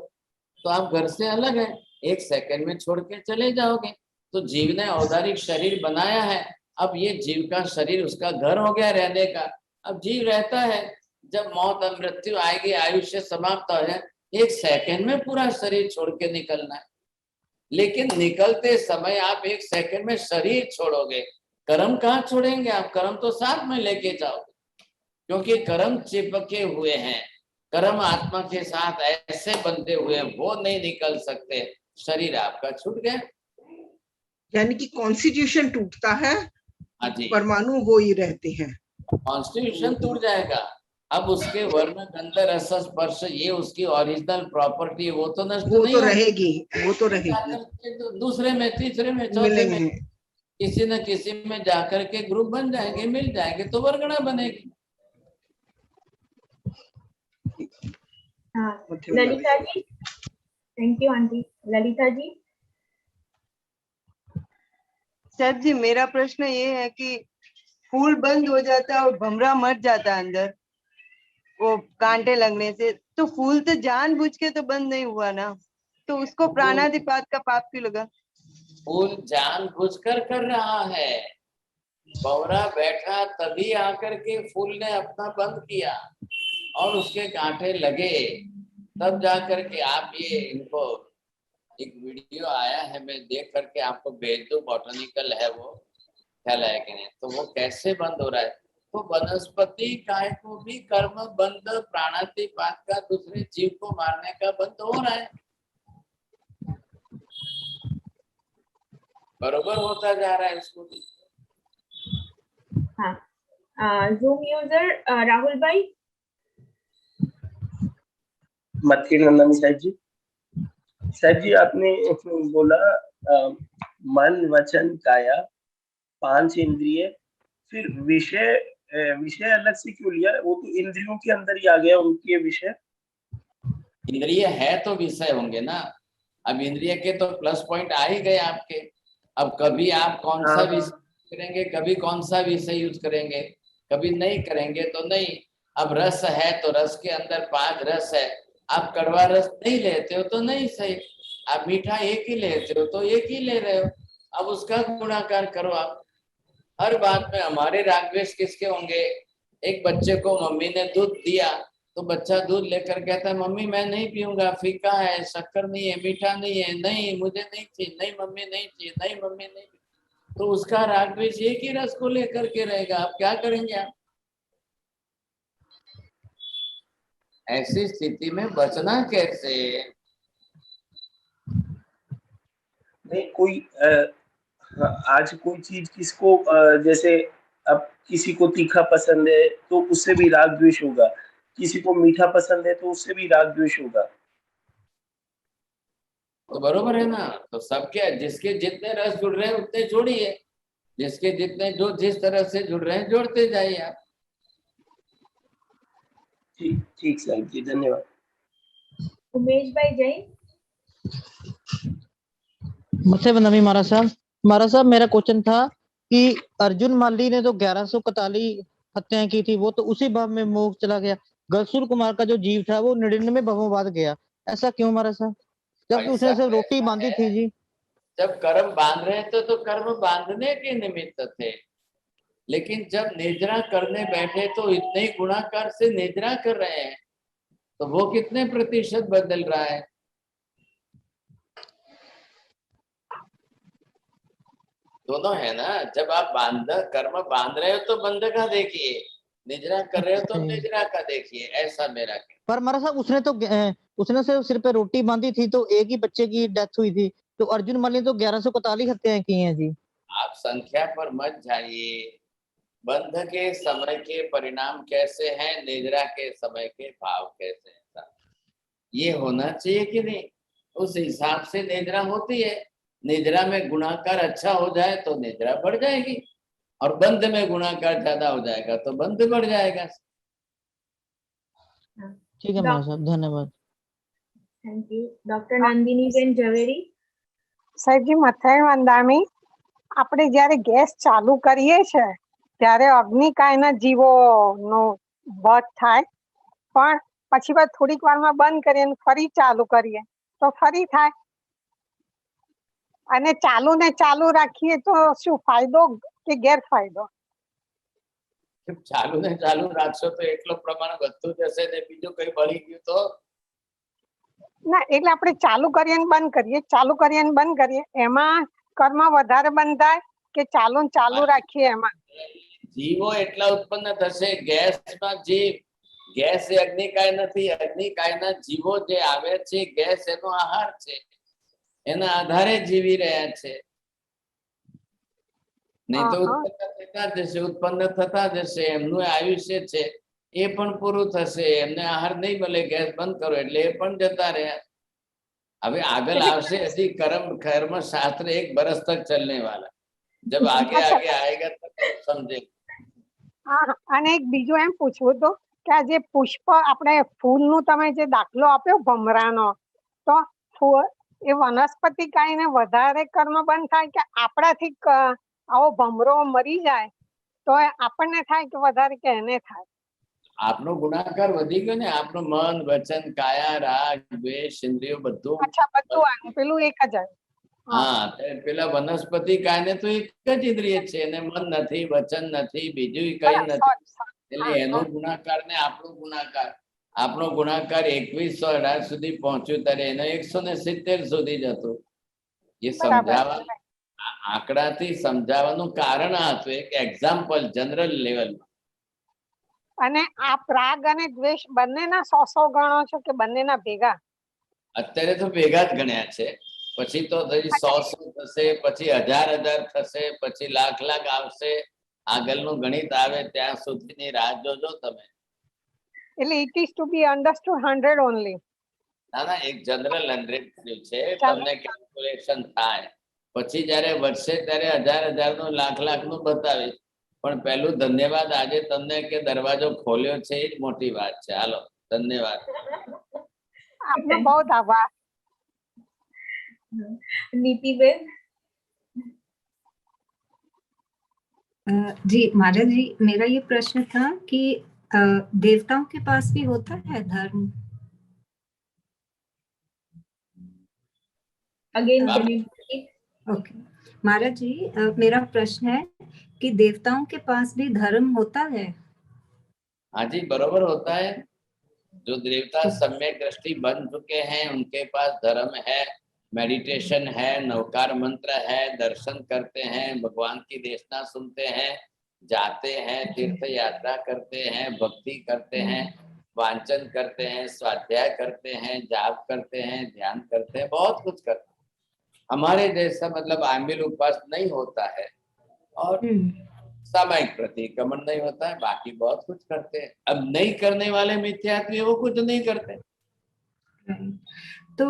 तो आप घर से अलग है, 1 सेकंड में छोड़ के चले जाओगे। तो जीव ने औदारिक शरीर बनाया है, अब ये जीव का शरीर उसका घर हो गया रहने का। अब जीव रहता है, जब मौत और मृत्यु आएगी, आयुष्य समाप्त हो जाए, 1 सेकंड में पूरा शरीर छोड़ के निकलना है। लेकिन निकलते समय आप 1 सेकंड में शरीर छोड़ोगे, कर्म कहाँ छोड़ेंगे आप, कर्म तो साथ में लेके जाओगे, क्योंकि कर्म चिपके हुए हैं, कर्म आत्मा के साथ ऐसे बंधे हुए हैं, वो नहीं निकल सकते। शरीर आपका छूट गया, यानी कि कॉन्स्टिट्यूशन टूटता है, हाँ जी, परमाणु वो ही रहते हैं। कॉन्स्टिट्यूशन टूट जाएगा। अब उसके वर्ण गंध रस स्पर्श, ये उसकी ओरिजिनल प्रॉपर्टी है, वो तो नष्ट वो नहीं तो होगी। रहेगी, वो तो रहेगी। तो दूसरे में, तीसरे में, चौथे में, मिलेंगे। किसी न किसी में जाकर के ग्रुप बन जाएंगे, मिल जाएंगे, तो वर्गना बनेगी। हाँ, Lalita ji, thank you aunty. Lalita ji. Sir जी, मेरा प्रश्न ये है कि फूल बंद हो जाता है और भमरा मर जाता है अंदर, वो कांटे लगने से, तो फूल तो जानबूझ के तो बंद नहीं हुआ ना, तो उसको प्राणादिपात का पाप क्यों लगा? फूल जानबूझकर कर रहा है, भंवरा बैठा तभी आकर के फूल ने अपना बंद किया और उसके कांटे लगे, तब जाकर के आप ये इनको एक वीडियो आया है, मैं देख करके आपको भेज दूं, बॉटनिकल है वो, ख्याल है कि नहीं, तो वो कैसे बंद हो रहा है। तो वनस्पति काय को भी कर्म बंद प्राणातिपात का दूसरे जीव को मारने का बंद हो रहा है, बरोबर होता जा रहा है इसको भी। हाँ, जूम यूजर राहुल भाई। मत्ती नंदन साहब जी। साहब जी, आपने बोला मन वचन काया 5 इंद्रिय, फिर विषय अलग से क्यों लिया? वो तो इंद्रियों के अंदर ही आ गया उनके विषय। इंद्रिय है तो विषय होंगे ना। अब इंद्रिय के तो प्लस पॉइंट आ ही गए आपके। अब कभी आप कौन सा विषय करेंगे, कभी कौन सा विषय यूज करेंगे, कभी नहीं करेंगे तो नहीं। अब रस है तो रस के अंदर 5 रस है, आप कड़वा रस नहीं लेते हो तो नहीं सही, आप मीठा एक ही लेते हो तो एक ही ले रहे हो, अब उसका गुणाकार करो आप। हर बात में हमारे राग द्वेष किसके होंगे। एक बच्चे को मम्मी ने दूध दिया तो बच्चा दूध लेकर कहता है मम्मी मैं नहीं पीऊंगा, फीका है, शक्कर नहीं है, मीठा नहीं है, नहीं मुझे नहीं चाहिए, नहीं मम्मी नहीं चाहिए, नहीं मम्मी नहीं। तो उसका राग द्वेष एक ही रस को लेकर के रहेगा, आप क्या करेंगे आप। ऐसी स्थिति में बचना कैसे। नहीं कोई आज कोई चीज किसको जैसे अब किसी को तीखा पसंद है तो उससे भी राग द्वेष होगा, किसी को मीठा पसंद है तो उससे भी राग द्वेष होगा। तो बरोबर है ना। तो सबके जिसके जितने रस जुड़ रहे हैं उतने जोड़िए, जिसके जितने जो जिस तरह से जुड़ रहे हैं जोड़ते जाइए आप। ठीक ठीक साहब जी, धन्यवाद। उमेश भाई जैन। मत्स्य वंदनी महाराज साहब मेरा क्वेश्चन था कि अर्जुन माली ने तो 1141 हत्याएं की थी, वो तो उसी भाव में मोक्ष चला गया। गलसूर कुमार का जो जीव था वो 99 भवों बाद गया, ऐसा क्यों महाराज साहब, जबकि उसने सिर्फ रोटी बांधी थी जी। जब कर्म बांध रहे थे तो कर्म बांधने के निमित्त थे, लेकिन जब निद्रा करने बैठे तो इतने ही गुणाकार से निद्रा कर रहे हैं, तो वो कितने प्रतिशत बदल रहा है। दोनों है ना। जब आप कर्म बांध रहे हो तो बंध का देखिए, निद्रा कर रहे हो तो निद्रा का देखिए, ऐसा मेरा कहना। पर महाराज साहब उसने सिर्फ सिर पे रोटी बांधी थी तो एक ही बच्चे की डेथ हुई थी, तो अर्जुन माली ने तो 1141 हत्याएं की हैं जी। आप संख्या पर मत जाइए, बंध के समय के परिणाम कैसे हैं, निद्रा के समय के भाव कैसे हैं, ये होना चाहिए कि नहीं। उस हिसाब से निद्रा होती है। निद्रा में गुणाकार अच्छा हो जाए तो निद्रा बढ़ जाएगी, और बंध में गुणाकार ज्यादा हो जाएगा तो बंध बढ़ जाएगा। ठीक है महाराज साहब, धन्यवाद। Thank you. Doctor Nandini ben Jhaveri. સાહેબજી મથાઈ વંદામી, આપણે જ્યારે ગેસ ચાલુ કરીએ છે ત્યારે અગ્નિકાયના જીવોનો વધ થાય, પણ પછી બાદ થોડીક વારમાં બંધ કરીએ અને ફરી ચાલુ કરીએ તો ફરી થાય, અને ચાલુ ને ચાલુ રાખીએ તો શું ફાયદો કે ગેરફાયદો? ચાલુ ને ચાલુ રાખશો તો એટલો પ્રમાણ વધતું જશે ને બીજું કઈ બળી ગયું તો ના, એટલે આપણે ચાલુ કરીએ ને બંધ કરીએ, ચાલુ કરીએ ને બંધ કરીએ, એમાં કર્મ વધારે બંધાય કે ચાલુ ને ચાલુ રાખીએ એમાં? જીવો એટલા ઉત્પન્ન થશે ગેસમાં જીવ, ગેસ એ અગ્નિકાય નથી, અગ્નિકાયના જીવો જે આવે છે ગેસ એનો આહાર છે, એના આધારે જીવી રહ્યા છે, નહીં તો ઉત્પન્ન થતા જશે, એમનું આયુષ્ય છે એ પણ પૂરું થશે, એમને આહાર નહીં મળે, ગેસ બંધ કરો એટલે એ પણ જતા રહ્યા। હવે આગળ આવશે હજી कर्म शास्त्र 1 बरस तक चलने वाला, जब आगे आगे आएगा तब समझे। હા, અને એક બીજું એમ પૂછવું હતું કે આ જે પુષ્પ આપણે ફૂલનું તમે જે દાખલો આપ્યો ભમરાનો, તો એ વનસ્પતિ કાઈને વધારે કર્મ બંધ થાય કે આપણાથી આવો ભમરો મરી જાય તો આપણને થાય કે વધારે કે એને થાય? आपनो गुणाकार वधी गयो ने, आपनो मन वचन काया राग द्वेष इंद्रियो बधुं। अच्छा, બધું આવ્યું, પેલું એક જ આવ્યું। हाँ, पेला वनस्पति काय ने तो एक ज इंद्रिय छे ने मन नथी, वचन नथी, बीजुं कई नथी, એટલે એનો ગુણાકાર ને આપણો ગુણાકાર 2118 સુધી પહોંચ્યો ત્યારે એનો 170 સુધી જતો। એ સમજાવવા આંકડાથી સમજાવવાનું કારણ આ હતું, એક એક્ઝામ્પલ जनरल લેવલ। અને આપ રાગ અને દ્વેષ બંનેના 100 ગણો છો કે બંનેના ભેગા? અત્યારે તો ભેગા જ ગણ્યા છે, પછી તો 100 થશે, પછી 1000 થશે, પછી લાખ આવશે, આગળનું ગણિત આવે ત્યાં સુધીની રાહ જોજો તમે। એટલે it is to be understood 100 only? ના ના, એક જનરલ 100 થયું છે, તમને કેલ્ક્યુલેશન થાય, પછી જ્યારે વધશે ત્યારે 1000 નું લાખ નું બતાવીશ। પણ પહેલું ધન્યવાદ, આજે તમને કે દરવાજો ખોલ્યો છે એ જ મોટી વાત છે। હાલો, ધન્યવાદ। આપનો बहुत आभार। नीति बेन। जी महाराज जी, मेरा ये प्रश्न था कि देवताओं के पास भी होता है धर्म? अगेन ओके महाराज जी, मेरा प्रश्न है कि देवताओं के पास भी धर्म होता है? हाँ जी, बरोबर होता है। जो देवता सम्यक दृष्टि बन चुके हैं उनके पास धर्म है, मेडिटेशन है, नवकार मंत्र है, दर्शन करते हैं, भगवान की देशना सुनते हैं, जाते हैं, तीर्थ यात्रा करते हैं, भक्ति करते हैं, वांचन करते हैं, स्वाध्याय करते हैं, जाप करते हैं, ध्यान करते हैं, बहुत कुछ करते हैं। हमारे जैसा मतलब आमिल उपवास नहीं होता है और सामायिक प्रतिक्रमण नहीं होता है, बाकी बहुत कुछ करते हैं। अब नहीं करने वाले मिथ्यात्व वो कुछ नहीं करते। तो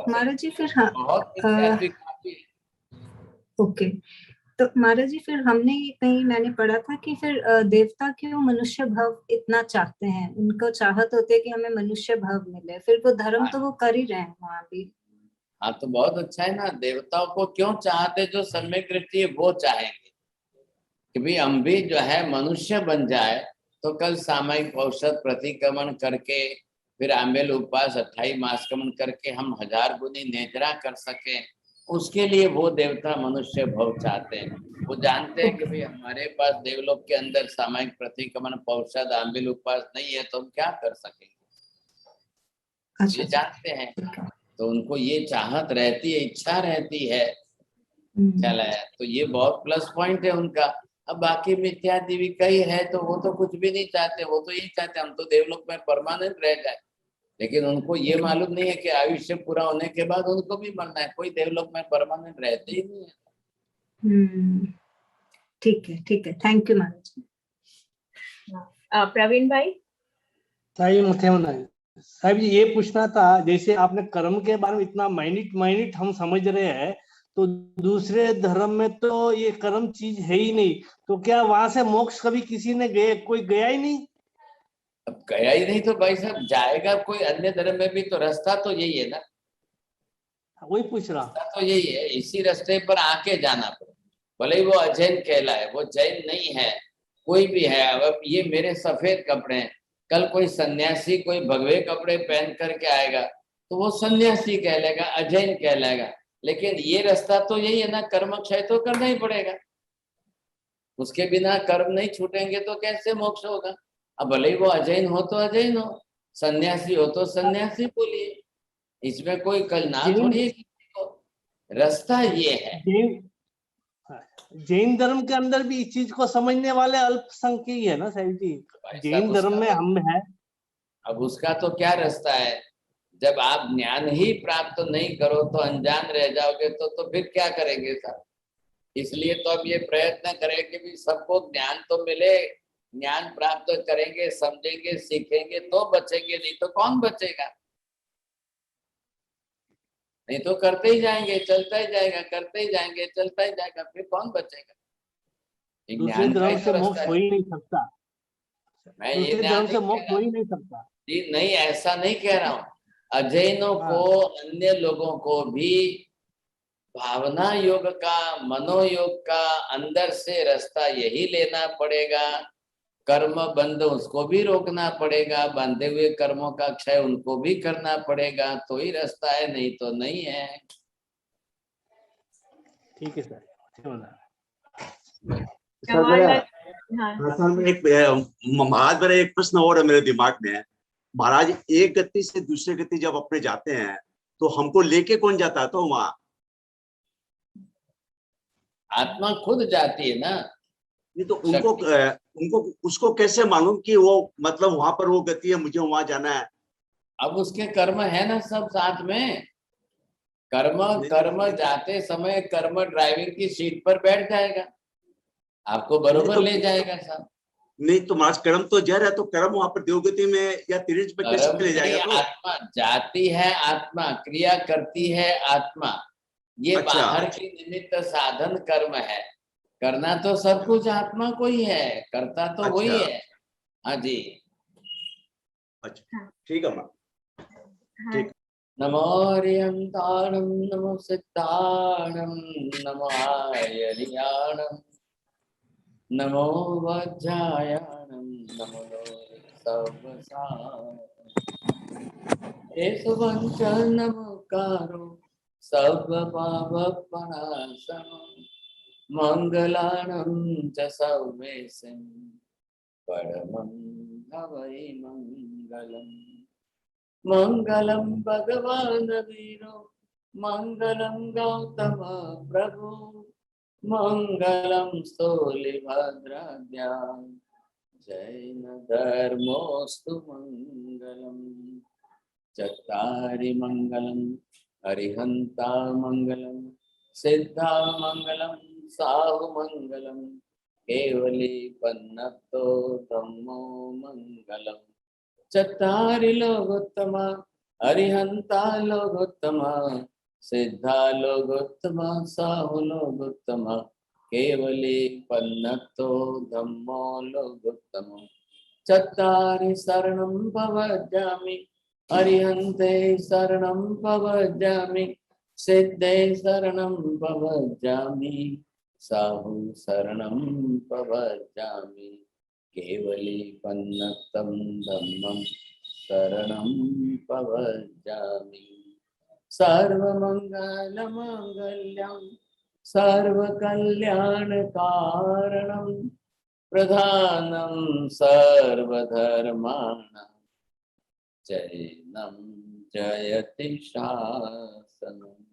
महाराज जी फिर बहुत मिथ्यात्व काफी है। ओके, तो महाराज जी फिर हमने कहीं मैंने पढ़ा था कि फिर देवता क्यों मनुष्य भाव इतना चाहते हैं, उनको चाहत होती है कि हमें मनुष्य भाव मिले, फिर वो धर्म तो वो कर ही रहे हैं वहां भी। हाँ तो बहुत अच्छा है ना, देवताओं को क्यों चाहते, जो सम्यक दृष्टि है वो चाहेंगे कि भाई हम भी जो है मनुष्य बन जाए, तो कल सामायिक औषध प्रतिक्रमण करके फिर आमेल उपवास 28 मासक्रमण करके हम 1000 गुनी नेत्रा कर सके, उसके लिए वो देवता मनुष्य भव चाहते हैं। वो जानते हैं कि भाई हमारे पास देवलोक के अंदर सामायिक प्रतिक्रमण औषध आमेल उपवास नहीं है, तो हम क्या कर सकेंगे, ये जानते हैं। तो उनको ये चाहत रहती है, इच्छा रहती है, चला है, तो ये बहुत प्लस पॉइंट है उनका। अब बाकी मिथ्या देवी कई है तो वो तो कुछ भी नहीं चाहते, वो तो यही चाहते हम तो देवलोक में परमानेंट रह जाए, लेकिन उनको ये मालूम नहीं है कि आयुष्य पूरा होने के बाद उनको भी मरना है, कोई देवलोक में परमानेंट रहते ही नहीं है। ठीक है, थैंक यू महाराज। प्रवीण भाई। साहब जी ये पूछना था, जैसे आपने कर्म के बारे में इतना माइन्यूट हम समझ रहे हैं, तो दूसरे धर्म में तो ये कर्म चीज है ही नहीं, तो क्या वहां से मोक्ष कभी किसी ने कोई गया ही नहीं? अब गया ही नहीं तो भाई साहब जाएगा कोई अन्य धर्म में भी, तो रास्ता तो यही है ना, वही पूछ रहा तो यही है, इसी रास्ते पर आके जाना पड़े, भले ही वो अजैन कहलाए, वो जैन नहीं है, कोई भी है। अब ये मेरे सफेद कपड़े हैं, कल कोई सन्यासी कोई भगवे कपड़े पहन करके आएगा तो वो सन्यासी कहलाएगा, अजैन कहलाएगा, लेकिन ये रास्ता तो यही है ना, कर्म क्षय तो करना ही पड़ेगा, उसके बिना कर्म नहीं छूटेंगे तो कैसे मोक्ष होगा। अब भले ही वो अजैन हो तो अजैन हो, सन्यासी हो तो सन्यासी बोलिए, इसमें कोई कल ना थोड़ी है किसी को, रास्ता ये है। जैन धर्म के अंदर भी इस चीज को समझने वाले अल्पसंख्यक ही है ना साहब जी, जैन धर्म में हम है। अब उसका तो क्या रास्ता है, जब आप ज्ञान ही प्राप्त नहीं करो तो अनजान रह जाओगे, तो फिर क्या करेंगे साहब। इसलिए तो अब ये प्रयत्न करें कि भी सबको ज्ञान तो मिले, ज्ञान प्राप्त करेंगे, समझेंगे, सीखेंगे तो बचेंगे, नहीं तो कौन बचेगा। नहीं तो करते ही जाएंगे, चलता ही जाएगा, करते ही जाएंगे, चलता ही जाएगा, फिर कौन बचेगा। दूसरे धर्म से मोक्ष हो ही नहीं सकता, मैं दूसरे धर्म से मोक्ष हो ही नहीं सकता जी, नहीं ऐसा नहीं कह रहा हूँ। अजैनों को, अन्य लोगों को भी भावना योग का, मनोयोग का अंदर से रास्ता यही लेना पड़ेगा, कर्म बंध उसको भी रोकना पड़ेगा, बंधे हुए कर्मों का क्षय उनको भी करना पड़ेगा, तो ही रास्ता है, नहीं तो नहीं है। ठीक है सर। महाराज मेरा एक प्रश्न और है मेरे दिमाग में, महाराज एक गति से दूसरे गति जब अपने जाते हैं तो हमको लेके कौन जाता है, तो वहां आत्मा खुद जाती है ना। ये तो उनको उसको कैसे मालूम कि वो मतलब वहां पर वो गति है, मुझे वहां जाना है। अब उसके कर्म है ना सब साथ में, कर्म जाते समय कर्म ड्राइविंग की सीट पर बैठ जाएगा, आपको बरोबर ले जाएगा साहब। नहीं तो मास कर्म तो जर है, तो कर्म वहां पर देवगति में या तिरंज पे कैसे ले जाएगा। तो आत्मा जाती है, आत्मा क्रिया करती है, आत्मा ये अच्छा, बाहर की निमित्त साधन कर्म है, करना तो सब कुछ आत्मा को ही है, करता तो अच्छा, वही है। हाँ जी, अच्छा ठीक है माँ, ठीक। नमो हरिहंताणं नमो सिद्धाणं नमो आयर्याणं नमो वज्रायाणं नमो सर्वसारणं एषुवंच नमोकारो सर्वपापप्रणाशनं मंगलानं च सर्वेशं परमं हवै मंगलम् मंगलम भगवान वीरो मंगलम गौतम प्रभु मंगलम स्थूलिभद्राद्या जैन धर्मोस्तु मंगलम चत्तारि मंगलम हरिहंता मंगलम सिद्धा मंगलम साहु मंगलम केवली पन्नतो धम्मो मंगलम चत्तारि लोकोत्तम हरिहंता लोकोत्तम सिद्धा लोकोत्तम साहु लोकोत्तम केवली पन्नतो धम्मो लोकोत्तम चत्तारि शरणं भवजामि हरिहंते शरणं भवजामि सिद्धे शरणं भवजामि साहु शरणं भवजामि केवली पन्नतं धम्मं शरणं भवजामि सर्वमंगलमांगल्यं सर्वकल्याणकारणं प्रधानं सर्वधर्माणां जैनं जयति शासनम्